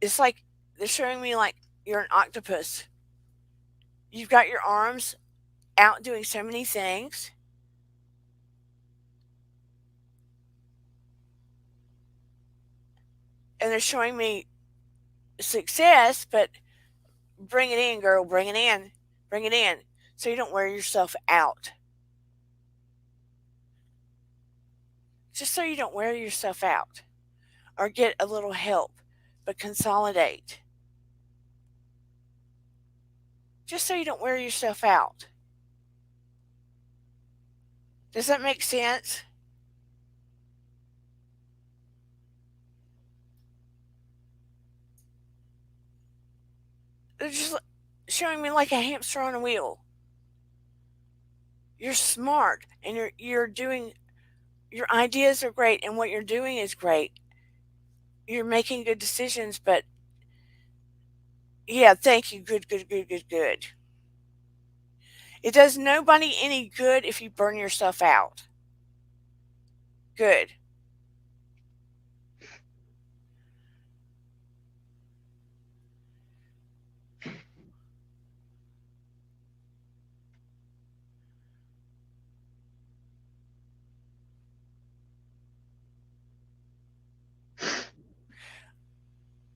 Speaker 1: It's like they're showing me like you're an octopus. You've got your arms out doing so many things, and they're showing me success, but bring it in, girl, bring it in, bring it in, so you don't wear yourself out. Just so you don't wear yourself out or get a little help, but consolidate. Just so you don't wear yourself out. Does that make sense? They're just showing me like a hamster on a wheel. You're smart and you're doing your ideas are great and what you're doing is great. You're making good decisions, but yeah, thank you. Good, good, good, good, good. It does nobody any good if you burn yourself out. Good.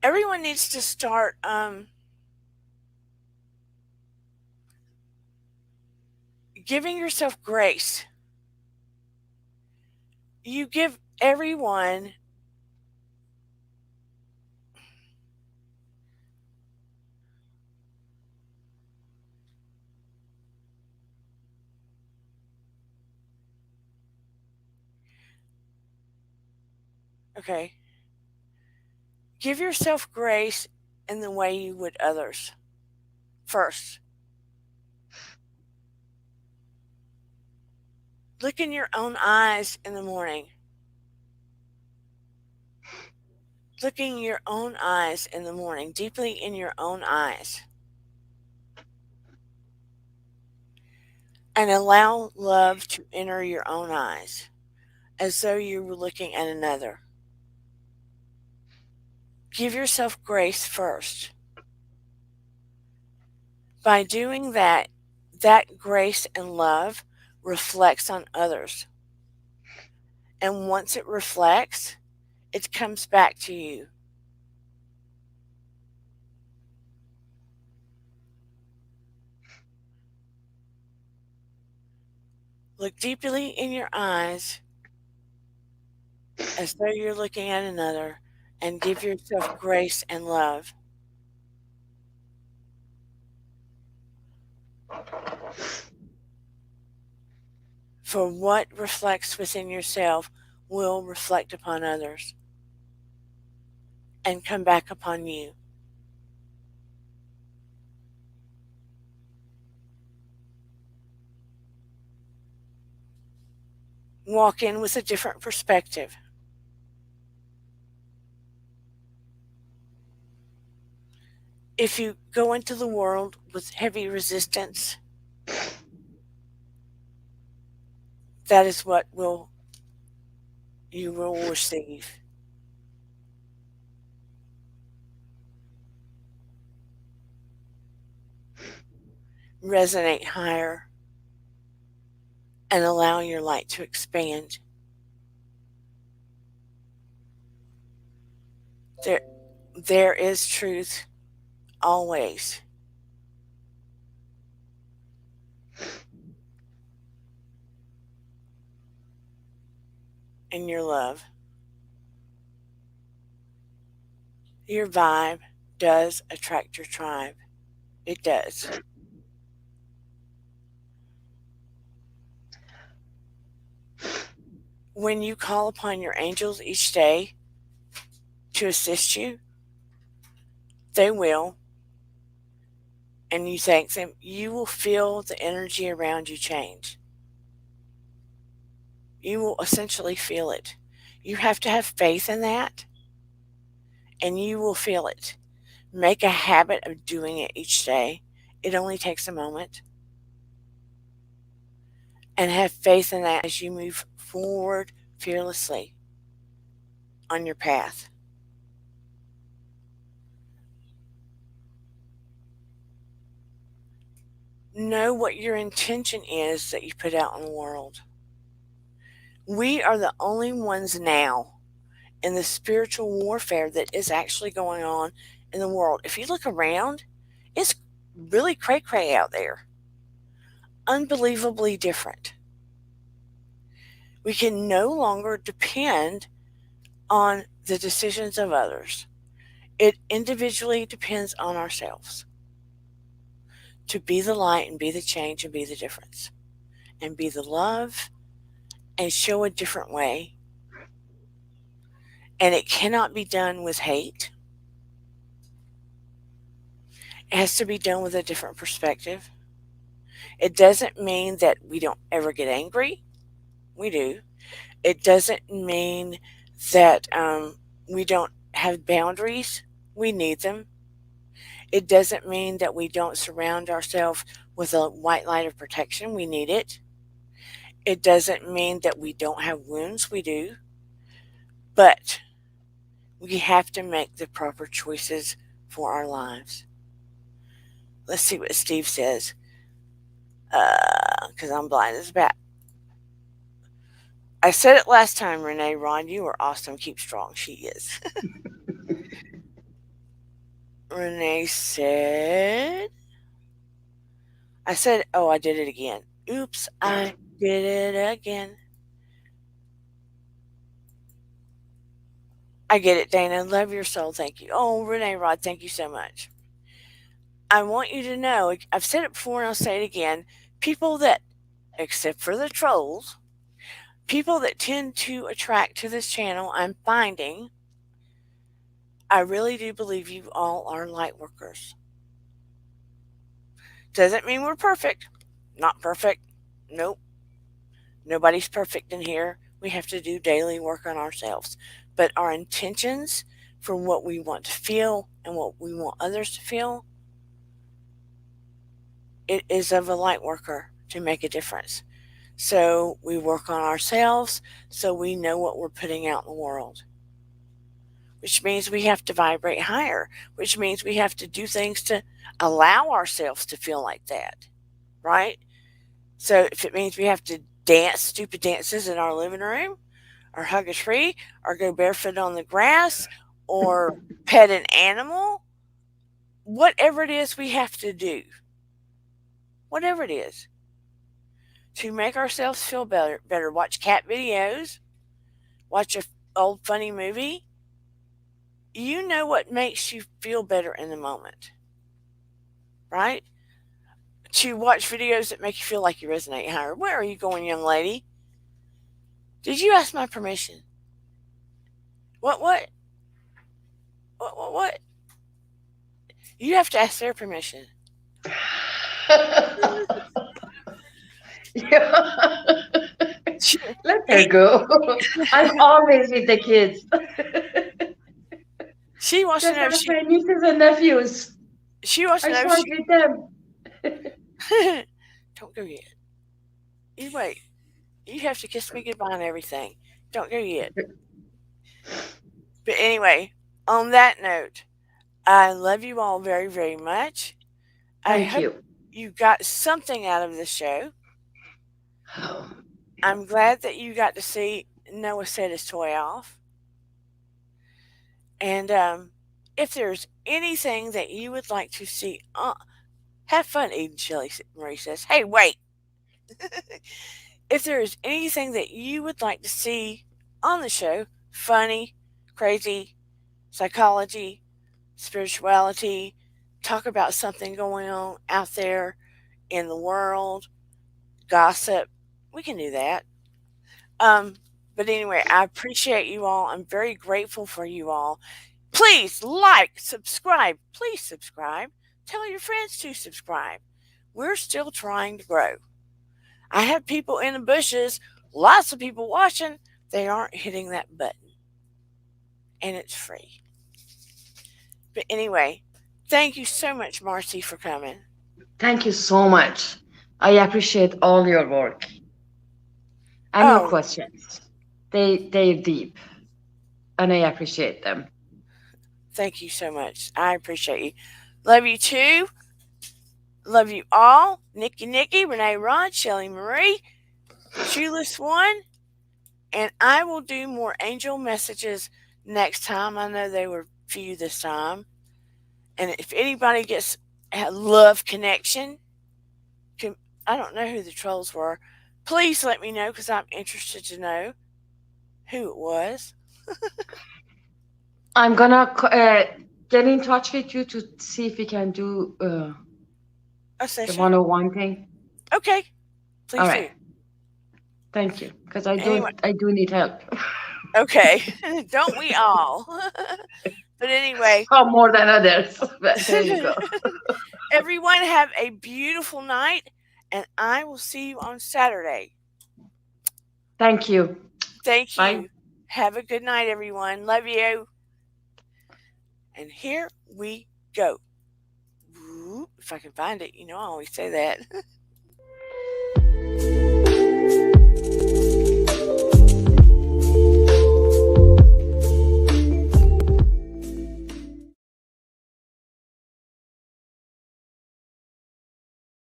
Speaker 1: Everyone needs to start giving yourself grace. You give everyone, okay, give yourself grace in the way you would others. First, look in your own eyes in the morning. Looking your own eyes in the morning, deeply in your own eyes, and allow love to enter your own eyes as though you were looking at another. Give yourself grace first. By doing that, that grace and love reflects on others. And once it reflects, it comes back to you. Look deeply in your eyes as though you're looking at another and give yourself grace and love. For what reflects within yourself will reflect upon others and come back upon you. Walk in with a different perspective. If you go into the world with heavy resistance, that is what will you will receive. Resonate higher and allow your light to expand. There, there is truth always in your love. Your vibe does attract your tribe. It does. When you call upon your angels each day to assist you, they will, and you thank them, you will feel the energy around you change. You will essentially feel it. You have to have faith in that, and you will feel it. Make a habit of doing it each day. It only takes a moment. And have faith in that as you move forward fearlessly on your path. Know what your intention is that you put out in the world. We are the only ones now in the spiritual warfare that is actually going on in the world. If you look around, it's really cray cray out there, unbelievably different. We can no longer depend on the decisions of others. It individually depends on ourselves to be the light and be the change and be the difference and be the love and show a different way. And it cannot be done with hate. It has to be done with a different perspective. It doesn't mean that we don't ever get angry. We do. It doesn't mean that we don't have boundaries. We need them. It doesn't mean that we don't surround ourselves with a white light of protection. We need it. It doesn't mean that we don't have wounds. We do. But we have to make the proper choices for our lives. Let's see what Steve says. Because I'm blind as a bat. I said it last time, Renee. Ron, you are awesome. Keep strong. She is. Renee said, I said, oh, I did it again. Oops, I did it again. I get it, Dana. Love your soul. Thank you. Oh, Renee Rod, thank you so much. I want you to know, I've said it before and I'll say it again. People that, except for the trolls, people that tend to attract to this channel, I'm finding, I really do believe you all are light workers. Doesn't mean we're perfect. Not perfect. Nope. Nobody's perfect in here. We have to do daily work on ourselves. But our intentions for what we want to feel and what we want others to feel, it is of a light worker to make a difference. So we work on ourselves so we know what we're putting out in the world. which means we have to vibrate higher, which means we have to do things to allow ourselves to feel like that, right? So if it means we have to dance stupid dances in our living room, or hug a tree, or go barefoot on the grass, or pet an animal, whatever it is we have to do, whatever it is, to make ourselves feel better. Watch cat videos, watch a old funny movie. You know what makes you feel better in the moment, right? To watch videos that make you feel like you resonate higher. Where are you going, young lady? Did you ask my permission? What, what? What? You have to ask their permission.
Speaker 2: Yeah.
Speaker 1: She,
Speaker 2: Let her
Speaker 1: he,
Speaker 2: go. I'm always with the kids.
Speaker 1: she wants to
Speaker 2: Just
Speaker 1: know if
Speaker 2: ask my nieces and nephews.
Speaker 1: she wants to
Speaker 2: I
Speaker 1: know if
Speaker 2: start
Speaker 1: she
Speaker 2: with them.
Speaker 1: don't go yet. You wait. You have to kiss me goodbye and everything. Don't go yet. But anyway, on that note, I love you all very, very much. I
Speaker 2: Thank
Speaker 1: hope
Speaker 2: you.
Speaker 1: you got something out of the show. I'm glad that you got to see Noah set his toy off. And if there's anything that you would like to see, have fun eating chili, Marie says. Hey, wait. If there is anything that you would like to see on the show, funny, crazy, psychology, spirituality, talk about something going on out there in the world, gossip, we can do that. Um, but anyway, I appreciate you all. I'm very grateful for you all. Please like, subscribe. Please subscribe. Tell your friends to subscribe. We're still trying to grow. I have people in the bushes, lots of people watching. They aren't hitting that button, and it's free. But anyway, thank you so much, Marcy, for coming.
Speaker 2: Thank you so much. I appreciate all your work and your
Speaker 1: Oh,
Speaker 2: questions. They're deep, and I appreciate them.
Speaker 1: thank you so much. I appreciate you. Love you too. Love you all. Nikki, Renee Rod, Shelly Marie, Shoeless One, and I will do more angel messages next time. I know they were few this time. And if anybody gets a love connection, can, I don't know who the trolls were. Please let me know because I'm interested to know who it was.
Speaker 2: I'm gonna get in touch with you to see if we can do
Speaker 1: A
Speaker 2: the
Speaker 1: session.
Speaker 2: 101 thing.
Speaker 1: Okay,
Speaker 2: All
Speaker 1: please
Speaker 2: right.
Speaker 1: do.
Speaker 2: Thank you, because
Speaker 1: Anyway,
Speaker 2: I do need help.
Speaker 1: okay. Don't we all? But anyway,
Speaker 2: Some more than others. But there you go.
Speaker 1: everyone have a beautiful night, and I will see you on Saturday.
Speaker 2: Thank you.
Speaker 1: Thank
Speaker 2: Bye.
Speaker 1: you. Have a good night, everyone. Love you. And here we go. If I can find it, I always say that.